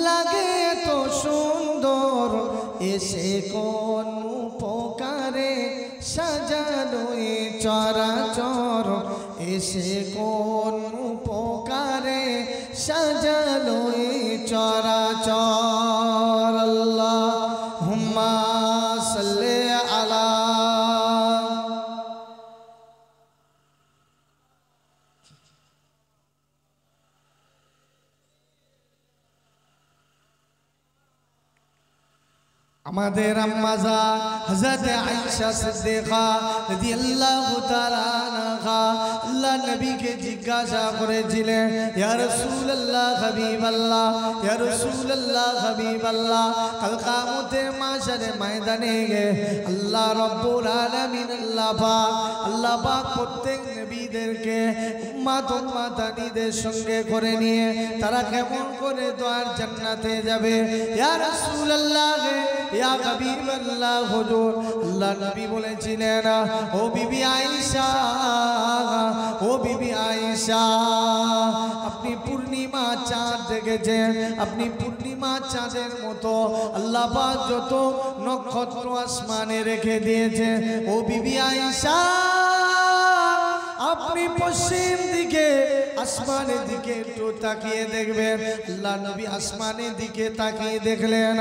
লাগে তো সুন্দর, এসে কোন উপকারে সাজালো এ চরাচর, এসে কোন উপকারে সাজালো এ চরাচর। আল্লাহুম্মা সাল্লি আলা আমাদের আম্মা জান হযরত আয়েশা সিদ্দিকা রাদিয়াল্লাহু তাআলা আনহা আল্লাহ নবীকে জিজ্ঞাসা করেছিলেন, ইয়া রাসূলুল্লাহ হাবিবাল্লাহ, ইয়া রাসূলুল্লাহ হাবিবাল্লাহ, কাল কিয়ামতের মাশারে ময়দানে আল্লাহ রাব্বুল আলামিন আল্লাহ পাক প্রত্যেক নবীদেরকে উম্মত উম্মতানিদের সঙ্গে করে নিয়ে তারা কেমন করে দোয়ার জান্নাতে যাবে। ইয়া রাসূলুল্লাহ, ইয়া হাবিবাল্লাহ হুজুর, আল্লাহ নবী বলেছিলেন, ও বিবি আয়েশা, ও বিবি আয়েশা, আপনি পূর্ণিমা চাঁদ দেখেছেন, আপনি পূর্ণিমা চাঁদের মতো আল্লাহ পাক যত নক্ষত্র আসমানে রেখে দিয়েছে, ও বিবি আয়েশা, আপনি পশ্চিম দিকে আসমানের দিকে একটু তাকিয়ে দেখবেন। আল্লাহ নবী আসমানের দিকে তাকিয়ে দেখলেন,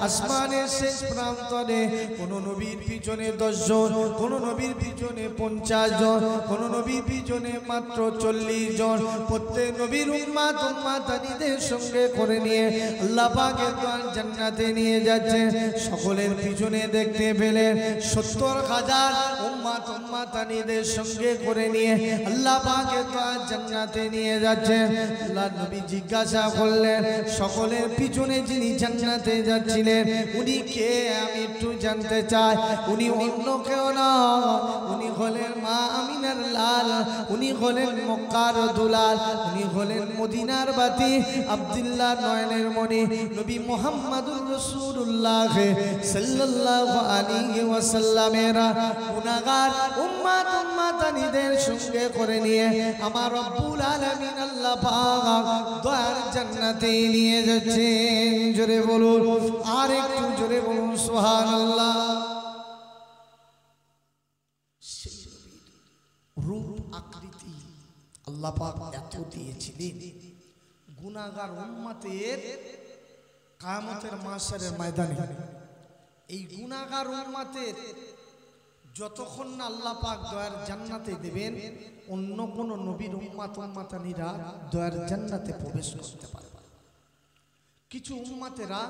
আসমানের শেষ প্রান্তরে কোন নবীর পিছনে 10 জন, কোন নবীর পিছনে 50 জন, কোন নবীর পিছনে মাত্র 40 জন, প্রত্যেক নবীর উম্মত উম্মতানিদের সঙ্গে করে নিয়ে আল্লাহ পাকের দোয়ার জান্নাতে নিয়ে যাচ্ছে। সকলের পিছনে দেখতে পেলেন 70,000 উম্মাতানিদের সঙ্গে করে নিয়ে আল্লাহ পাকে দয়ার জান্নাতে নিয়ে যাচ্ছে। আল্লাহ নবী জিজ্ঞাসা করলেন, সকলের পিছনে যিনি জান্নাতে যাচ্ছিলেন উনি কে? আমি একটু জানতে চাই। উনি অন্য কেউ না, উনি হলেন মা আমিনার লাল, উনি হলেন মক্কার দুলাল, উনি হলেন মদিনার বাতি, আব্দুল্লাহ নয়নের মণি, নবী মুহাম্মদুর রাসূলুল্লাহ সাল্লাল্লাহু আলাইহি ওয়াসাল্লামের গুনাহগার উম্মাতানিদের সঙ্গে করে নিয়ে আমার রব্বুল আলামিন আল্লাহ পাক দয়ার জান্নাতে নিয়ে যাচ্ছেন। জোরে বলুন, আর একটু জোরে বলুন সুবহানাল্লাহ। সেই নবীর রূপ আকৃতি আল্লাহ পাক এত দিয়েছিলেন, গুনাহগার উম্মতের কিয়ামতের মাহশারের ময়দানে এই গুনাহগার উম্মতের যতক্ষণ না আল্লাহ পাক দয়ার জান্নাতে দেবেন, অন্য কোন নবীর উম্মাতানিরা দয়ার জান্নাতে প্রবেশ করতে পারবে। কিছু উম্মতেরা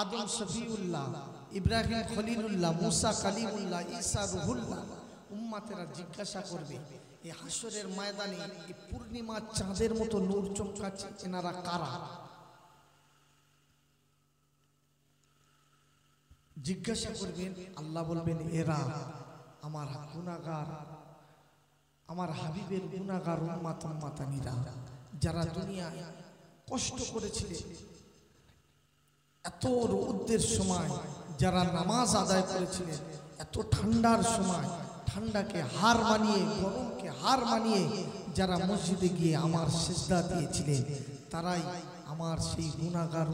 আদম শফিউল্লাহ, ইব্রাহিম খলিলুল্লাহ, মুসা কালিমুল্লাহ, ঈসা রুহুল্লাহ উম্মতেরা জিজ্ঞাসা করবে, এই হাসরের ময়দানে এই পূর্ণিমা চাঁদের মতো নূর চমকাচ্ছে, এনারা কারা? জিজ্ঞাসা করবেন, আল্লাহ বলবেন এরা আমার গুনাহগার, আমার হাবিবের গুনাহগার উম্মাতানিরা, যারা দুনিয়ায় কষ্ট করেছিলেন, এত রৌদ্রের সময় যারা নামাজ আদায় করেছিলেন, এত ঠান্ডার সময় ঠান্ডাকে হার মানিয়ে, গরমকে হার মানিয়ে যারা মসজিদে গিয়ে আমার সিজদা দিয়েছিলেন, তারাই আমার সেই গুনাহগার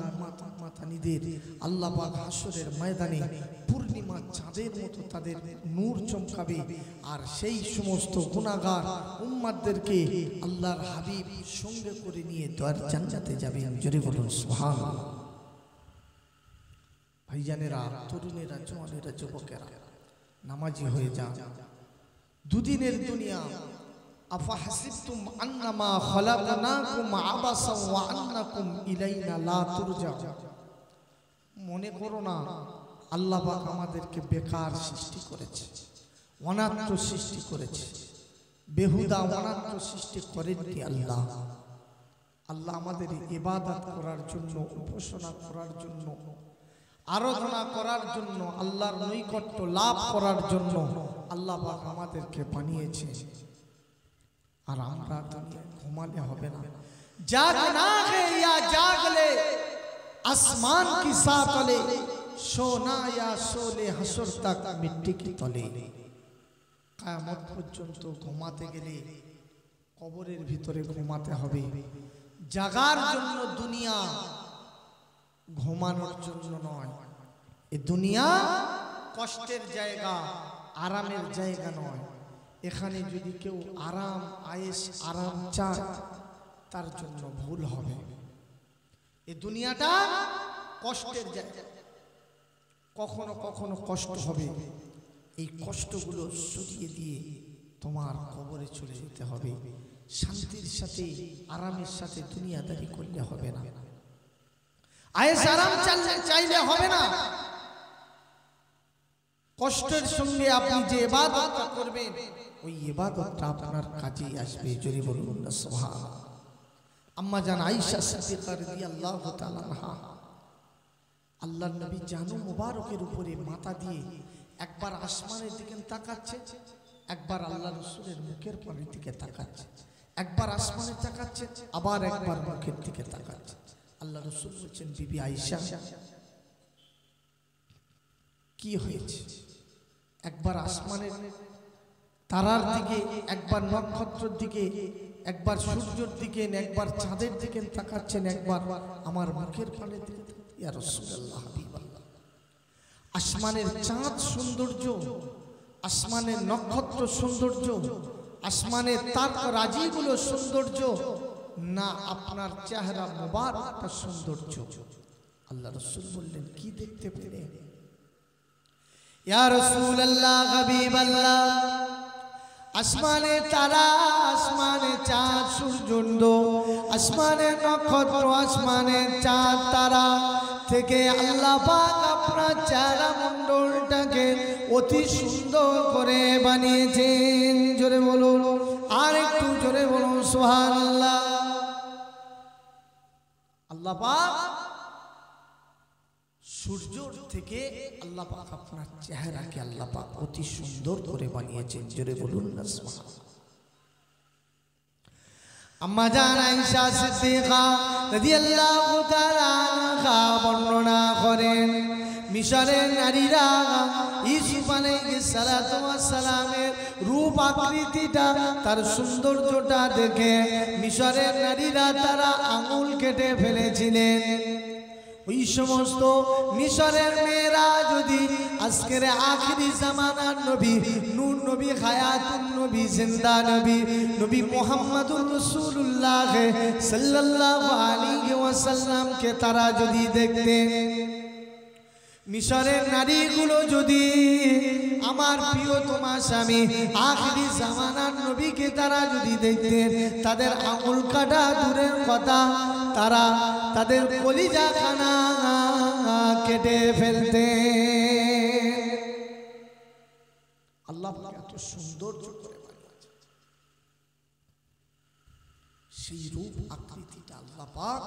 উম্মাতানিদের আল্লাহ পাক হাসরের ময়দানে পূর্ণিমা চাঁদের মতো তাদের নূর চমকাবে। আর সেই সমস্ত গুনাহগার উম্মাতদেরকে আল্লাহর হাবিব সঙ্গে করে নিয়ে দয়ার জান্নাতে যাবেন। জোরে বলুন সুবহানাল্লাহ। ভাইজানেরা, তরুণেরা, জওয়ানেরা, যুবকেরা, নামাজি হয়ে যান। দুদিনের দুনিয়া। আফাহাসিবতুম আন্নামা খালাকনাকুম আবাসা ওয়া আন্নাকুম ইলাইনা লা তুরজাউন। মনে করো না আল্লাহ পাক আমাদেরকে বেকার সৃষ্টি করেছে, অনাত্ম সৃষ্টি করেছে, বেহুদা অনাত্ম সৃষ্টি করেননি আল্লাহ। আল্লাহ আমাদের ইবাদত করার জন্য, উপাসনা করার জন্য, আরাধনা করার জন্য, আল্লাহর নৈকট্য লাভ করার জন্য আল্লাহ পাক আমাদেরকে বানিয়েছে। আর আমরা ঘুমালে হবে না। জাগনা है या जाग ले आसमान की साथ तले, सोना या सोले हसर तक मिट्टी की तले। কিয়ামত পর্যন্ত ঘুমাতে গেলে কবরের ভিতরে ঘুমাতে হবে। জাগার জন্য দুনিয়া, ঘুমানোর জন্য নয়। এই দুনিয়া কষ্টের জায়গা, আরামের জায়গা নয়। এখানে যদি কেউ আরাম আয়েশ আরাম চায় তার জন্য ভুল হবে। এই দুনিয়াটা কষ্টের জায়গা, কখনো কখনো কষ্ট হবে। এই কষ্টগুলো সরিয়ে দিয়ে তোমার কবরে চলে যেতে হবে। শান্তির সাথে আরামের সাথে দুনিয়াদারি করলে হবে না, আয়েশ আরাম চাইলে হবে না। কষ্টের সঙ্গে আপনি যে ইবাদতটা করবেন, ওই ইবাদতটা আপনার কাজে আসবে। জোরে বলুন না সুবহানাল্লাহ। আম্মা জান আয়েশা সিদ্দিকা রাদিয়াল্লাহু তাআলা আনহা, আল্লাহর নবী জানু মুবারকের উপরে মাথা দিয়ে একবার আসমানের দিকে তাকাচ্ছে, একবার আল্লাহ রাসূলের মুখের পানে দিকে তাকাচ্ছে, একবার আসমানে তাকাচ্ছে, আবার একবার মুখের দিকে তাকাচ্ছে। আল্লাহ রাসূল বলছেন, বিবি আয়েশা কি হয়েছে? একবার আসমানের তারার দিকে, একবার নক্ষত্রের দিকে, একবার সূর্যের দিকে, একবার চাঁদের দিকে তাকাচ্ছেন, একবার আমার মুখের পানে দিকে। ইয়া রাসূলুল্লাহ, হাবিবাল্লাহ, আসমানের চাঁদ সৌন্দর্য, আসমানের নক্ষত্র সৌন্দর্য, আসমানের তারকারাজিগুলো সৌন্দর্য না আপনার চেহারা মুবারকটা সৌন্দর্য? আল্লাহ রাসূল বললেন, কি দেখতে পেলেন? ইয়া রাসূলুল্লাহ, হাবিবাল্লাহ, আসমানে তারা, আসমানে চাঁদ সূর্য, আসমানের নক্ষত্র আসমানের চাঁদ তারা থেকে আল্লাহ পাক আপনার চেহারা মণ্ডলটাকে অতি সুন্দর করে বানিয়েছেন। জোরে বলুন, আর একটু জোরে বলুন সুবহানাল্লাহ। আল্লাহ পাক সূর্য থেকে আল্লাহ পাক আপনার চেহারাকে আল্লাহ পাক অতি সুন্দর করে বানিয়েছেন। জোরে বলুন না সুবহানাল্লাহ। আম্মা জান আয়েশা সিদ্দিকা রাদিয়াল্লাহু তাআলা আনহা বর্ণনা করেন, মিশরের নারীরা ইউসুফ আলাইহিস সালাতু ওয়াস সালামের রূপ আকৃতিটা তার সৌন্দর্যটা দেখে মিশরের নারীরা তারা আঙুল কেটে ফেলেছিলেন। ওই সমস্ত মিশরের মেয়েরা যদি আজকের আখিরি জামানার নবী নূর নবী হায়াতুন নবী জিন্দা নবী নবী মুহাম্মদুর রাসূলুল্লাহ সাল্লাল্লাহু আলাইহি ওয়াসাল্লামকে তারা যদি দেখতেন, মিশরের নারীগুলো যদি আমার প্রিয় তোমার স্বামী আখিরি জামানার নবীকে তারা যদি দেখতেন, তাদের আঙুল কাটা দূরের কথা, তারা তাদের কলিজা খানা কেটে ফেলতেন। আল্লাহ এত সৌন্দর্য করে বানিয়েছে, সেই রূপ আকৃতিটা আল্লাহ পাক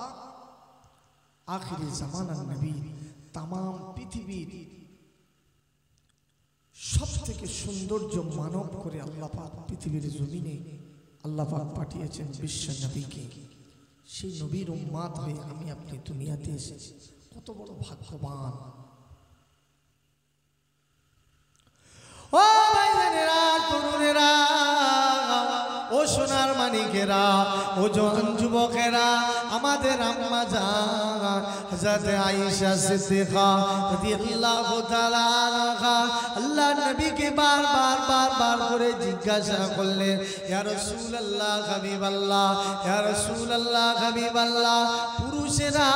আখিরি জামানার নবী তাম পৃথিবীর সব থেকে সৌন্দর্য মানব করে আল্লাহ পাক পৃথিবীর জমিনে আল্লাহ পাক পাঠিয়েছেন বিশ্ব নবীকে। সেই নবীর উম্মাত হয়ে আমি আপনি দুনিয়াতে এসেছি, কত বড় ভাগ্যবান। ও ভাইজানেরা, তরুণেরা, ও সোনার মানিকেরা, ও জওয়ান যুবকেরা, আমাদের আম্মা জান হযরত আয়েশা সিদ্দিকা রাদিয়াল্লাহু তাআলা আনহা আল্লাহ নবীকে বারবার করে জিজ্ঞাসা করলেন, ইয়া রাসূলুল্লাহ হাবিবাল্লাহ, ইয়া রাসূলুল্লাহ হাবিবাল্লাহ, পুরুষেরা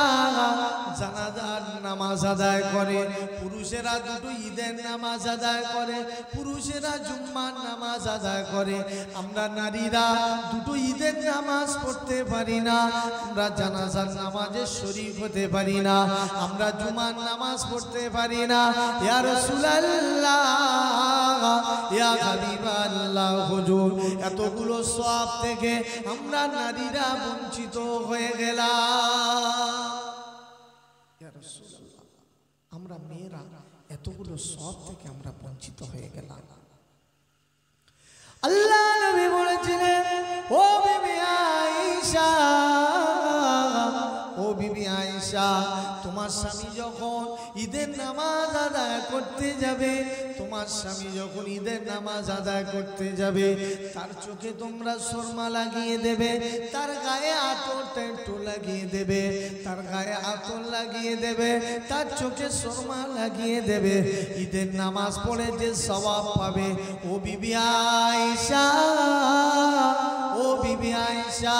জানাজার নামাজ আদায় করে, পুরুষেরা দুটো ঈদের নামাজ আদায় করে, পুরুষেরা জুম্মার নামাজ আদায় করে, আমরা নারীরা দুটো ঈদের নামাজ পড়তে পারি না, আমরা জানাজার নামাজে শরীক হতে পারি না, আমরা জুমার নামাজ পড়তে পারি না। ইয়া রাসূলুল্লাহ, ইয়া হাবিবাল্লাহ, হুজুর, এতগুলো সওয়াব থেকে আমরা নারীরা বঞ্চিত হয়ে গেলাম। ইয়া রাসূলুল্লাহ, আমরা মেয়েরা এতগুলো সওয়াব থেকে আমরা বঞ্চিত হয়ে গেলাম। আল্লাহ নবী বলেছিলেন, ও বিবি আয়েশা, ও বিবি আয়েশা, তোমার স্বামী যখন ঈদের নামাজ আদায় করতে যাবে, তোমার স্বামী যখন ঈদের নামাজ আদায় করতে যাবে, তার চোখে তোমরা সুরমা লাগিয়ে দেবে, তার গায়ে আতরটা একটু লাগিয়ে দেবে, তার গায়ে আতর লাগিয়ে দেবে, তার চোখে সুরমা লাগিয়ে দেবে, ঈদের নামাজ পড়ে যে সওয়াব পাবে। ও বিবি আয়েশা, ও বিবি আয়েশা,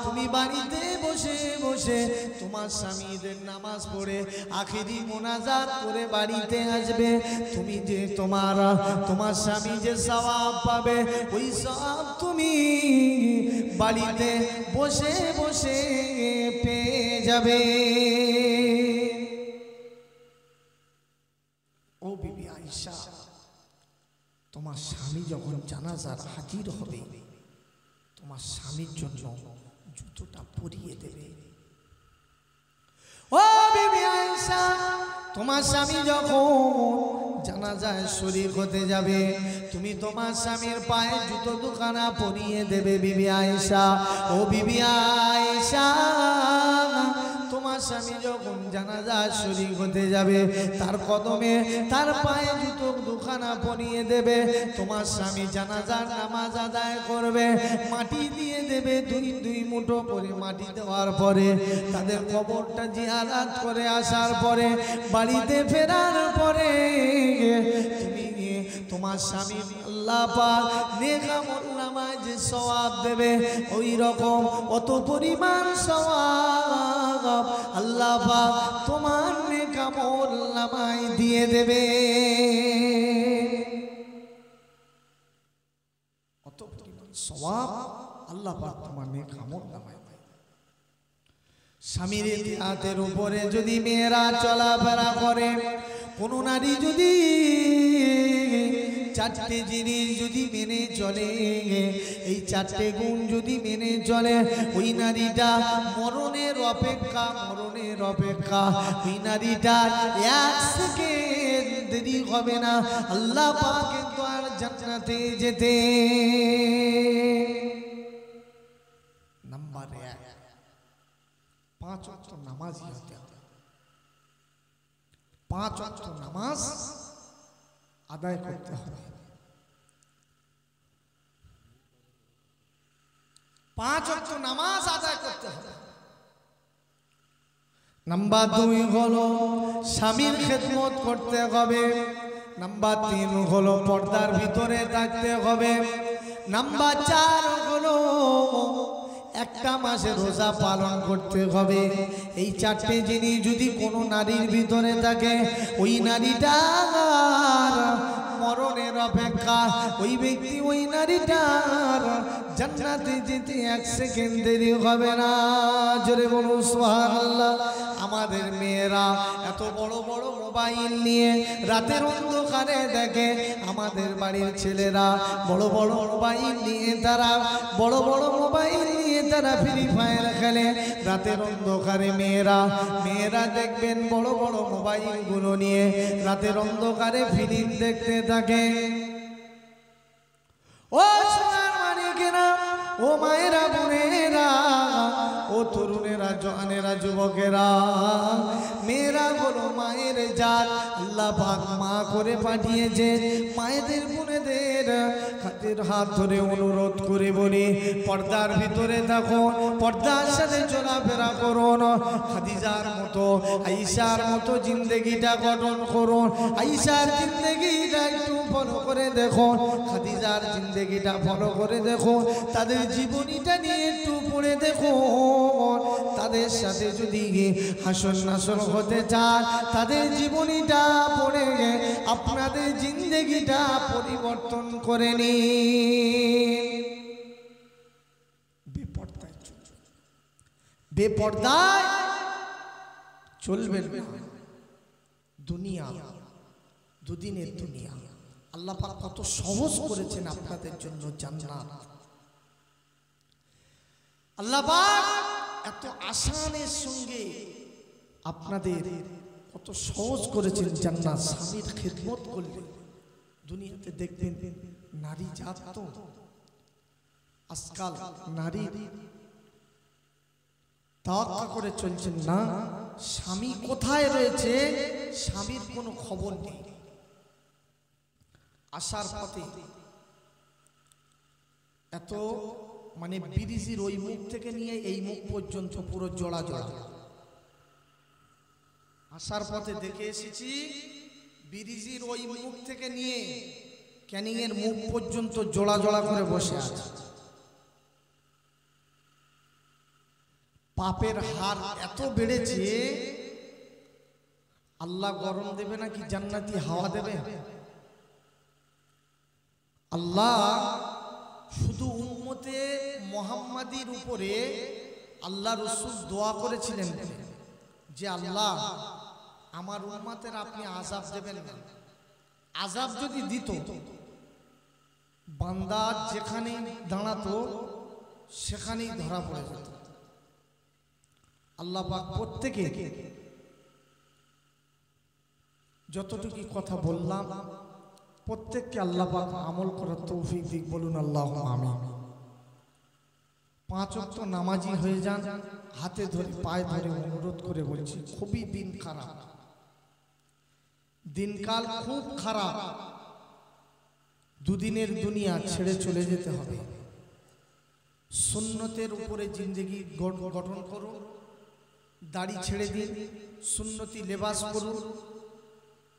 তুমি বাড়িতে বসে বসে তোমার স্বামী ঈদের নামাজ পড়ে আখিরি মোনাজাত করে বাড়িতে আসবে, তুমি যে তোমার স্বামী যে সওয়াব পাবে, ওই সওয়াব তুমি বাড়িতে বসে বসে পেয়ে যাবে। ও বিবি আয়েশা, তোমার স্বামী যখন জানাজার হাজির হবে, তোমার স্বামীর জন্য জুতোটা পরিয়ে দেবে। ও বিবি আয়েশা, তোমার স্বামী যখন জানাজায় শরীক হতে যাবে, তুমি তোমার স্বামীর পায়ে জুতো দুখানা পরিয়ে দেবে। বিবি আয়েশা, ও বিবি আয়েশা, তোমার স্বামী যখন জানাজায় শরীক হতে যাবে, তার কদমে তার পায়ে জুতো দুখানা পরিয়ে দেবে। তোমার স্বামী জানাজার নামাজ আদায় করবে, মাটি দিয়ে দেবে, দুই মুঠো করে মাটি দেওয়ার পরে তাদের কবরটা জিয়ারত করে আসার পরে বাড়িতে ফেরার পরে তুমি তোমার স্বামী আল্লাহ পাক নেক আমলনামায় যে সওয়াব দেবে, ওই রকম অত পরিমাণ সওয়াব আল্লাহ পাক তোমার নেক আমলনামায় দিয়ে দেবে। অত পরিমাণ সওয়াব আল্লাহ পাক তোমার নেক আমলনামায় স্বামীর হাতের উপরে যদি মেয়েরা চলাফেরা করে, কোন নারী যদি চারটে জিনিস যদি মেনে চলে, এই চারটে গুণ যদি মেনে চলে, ওই নারীটা মরণের অপেক্ষা, মরণের অপেক্ষা। ওই নারীটার এক সেকেন্ড দেরি হবে না আল্লাহ পাকের দ্বার জান্নাতে যেতে। নাম্বার 1, 5 ওয়াক্ত নামাজি হতে হবে। 5 ওয়াক্ত নামাজ আদায় করতে হবে। 5 ওয়াক্ত নামাজ আদায় করতে হবে। নাম্বার 2 হলো স্বামীর খেদমত করতে হবে। নাম্বার 3 হলো পর্দার ভিতরে থাকতে হবে। নাম্বার 4 হলো একটা মাসে রোজা পালন করতে হবে। এই চারটে জিনিস যদি কোনো নারীর ভিতরে থাকে, ওই নারীটার মরণের অপেক্ষা। ওই ব্যক্তি, ওই নারীটার জান্নাতে যেতে এক সেকেন্ড দেরি হবে না। জোরে বলুন সুবহানাল্লাহ। আমাদের মেয়েরা এত বড় বড় মোবাইল নিয়ে রাতের অন্ধকারে দেখে, আমাদের বাড়ির ছেলেরা বড় বড় মোবাইল নিয়ে, তারা বড় বড় মোবাইল নিয়ে তারা ফ্রি ফায়ার খেলে। রাতের অন্ধকারে মেয়েরা দেখবেন বড় বড় মোবাইলগুলো নিয়ে রাতের অন্ধকারে ফিল্ম দেখতে থাকে। ও সোনার মানিকেরা, ও মায়েরা, বোনেরা, ও তরুণেরা, জওয়ানেরা, যুবকেরা, মেয়েরা হলো মায়ের জাত। আল্লাহ পাক মা করে পাঠিয়েছে। মায়েদের, বোনেদের হাতের হাত ধরে অনুরোধ করে বলি, পর্দার ভিতরে থাকো, পর্দার সাথে চলাফেরা করুন। খাদিজার মতো, আয়েশার মতো জিন্দেগিটা গঠন করুন। আয়েশার জিন্দেগিটা একটু ফলো করে দেখুন, খাদিজার জিন্দেগিটা ফলো করে দেখুন, তাদের জীবনীটা নিয়ে একটু পড়ে দেখুন। তাদের সাথে যদি হাসন নাসন হতে চান, তাদের জীবনীটা পড়ে আপনাদের জিন্দেগিটা পরিবর্তন করে নিন। বেপর্দায় চলবে, বেপর্দায় চলবেন না। দুনিয়া দুদিনের দুনিয়া। আল্লাহ পাক কত সহজ করেছেন আপনাদের জন্য জান্নাত। আল্লাহ পাক এত আসানের সঙ্গে আপনাদের কত সহজ করেছেন জান্নাত। স্বামীর খেদমত করলে দুনিয়াতে দেখবেন নারী জাত তো আজকাল নারী তাওয়াক্কা করে চলছেন না, স্বামী কোথায় রয়েছে স্বামীর কোনো খবর নেই। আসার পথে এত মানে ব্রিজের ওই মুখ থেকে নিয়ে এই মুখ পর্যন্ত পুরো জোড়া জোড়া। আসার পথে দেখে এসেছি ব্রিজের ওই মুখ থেকে নিয়ে ক্যানিং এর মুখ পর্যন্ত জোড়া জোড়া করে বসে আছে। পাপের হার এত বেড়েছে, আল্লাহ গরম দেবে নাকি জান্নাতি হাওয়া দেবে? আল্লাহ শুধু উম্মতে মুহাম্মাদির উপরে আল্লাহ রাসূল দোয়া করেছিলেন যে আল্লাহ আমার উম্মতের আপনি আযাব দেবেন না। আযাব যদি দিত, বান্দা যেখানে দাঁড়াতো সেখানেই ধরা পড়ে যেত। আল্লাহ পাক প্রত্যেকে যতটুকু কথা বললাম প্রত্যেককে আল্লাহ পাক আমল করার তৌফিক দিক। বলুন আল্লাহুম্মা আমিন। 5 ওয়াক্ত নামাজি হয়ে যান। হাতে ধরে পায়ে ধরে অনুরোধ করে বলছি, খুবই দিন খারাপ, দিনকাল খুব খারাপ। দুদিনের দুনিয়া ছেড়ে চলে যেতে হবে। সুন্নতের উপরে জিন্দেগি গঠন করুন, দাড়ি ছেড়ে দিন, সুন্নতি লেবাস করুন,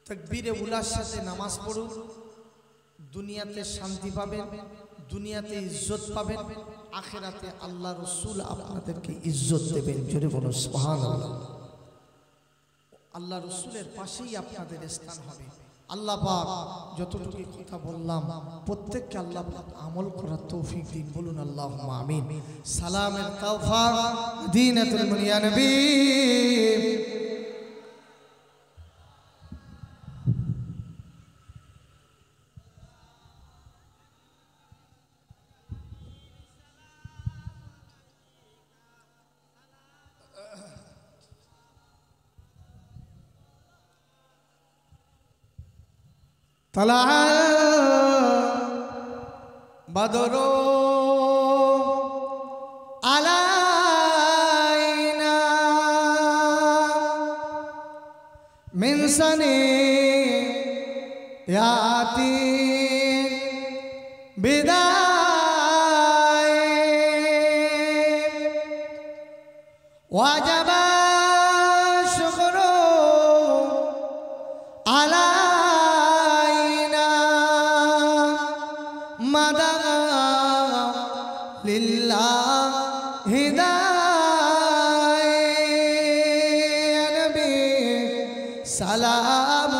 তাকবীরে উলার সাথে নামাজ পড়ুন। দুনিয়াতে শান্তি পাবেন, দুনিয়াতে ইজ্জত পাবেন, আখিরাতে আল্লাহ রাসূল আপনাদেরকে ইজ্জত দেবেন। জোরে বলুন সুবহানাল্লাহ। আল্লাহ রাসূলের পাশেই আপনাদের স্থান হবে। আল্লাহ পাক যতটুকু কথা বললাম প্রত্যেককে আল্লাহ পাক আমল করার তৌফিক দিন, বলুন আল্লাহুম্মা আমিন। সালামের তাওফা মদিনাতুল মুনিয়া নবী। طلع بدر علينا من سنيات بداية وجب الشكر على لله هداية نبي سلام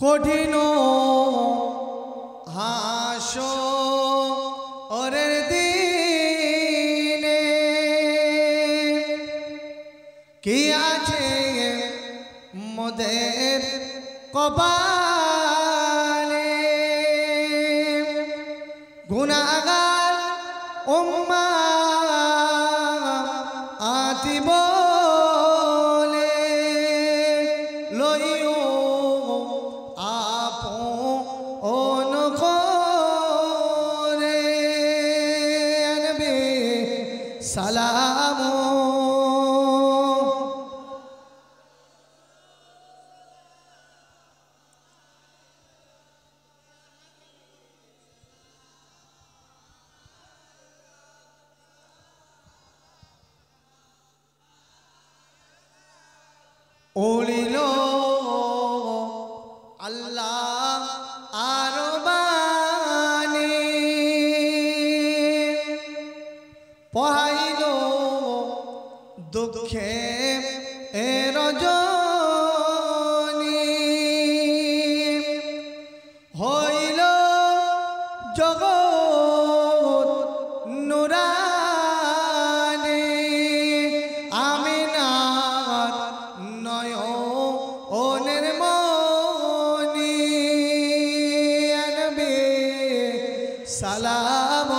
কঠিন হাসরের দিনে কি আছে মোদের কপালে, গুনাহগার উম্মত বলে লইও সালাম। ওলিল আল্লাহ আরো বাণী পহাইল দুঃখে রজনী হইল জগৎ নুরানী আমিনার নয়নের মনি নবী সালাম।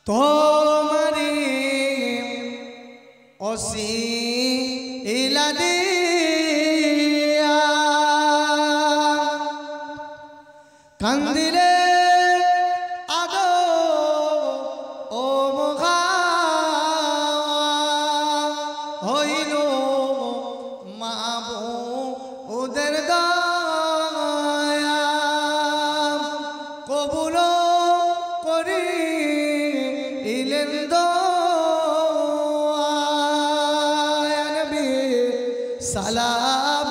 তোমারি ওসিলা দিয়া কান্দিলে আদো ও মুখা হইল মাবুদের দয়া কবুল করি সালাম।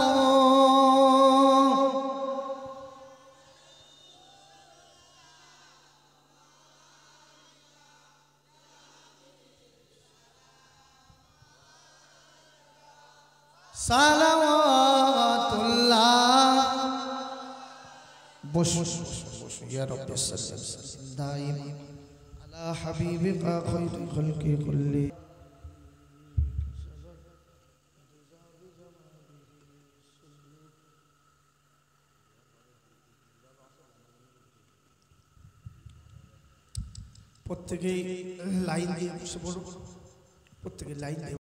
সালাওয়াতুল্লাহ বস ইয়া রব্বি সাল্লাল্লাহু দাইম আলা হাবিবিকা খায়রুল খালকি কুল্লি। প্রত্যেকেই লাইন দিয়ে বসে পড়ো, প্রত্যেকে লাইন দিয়ে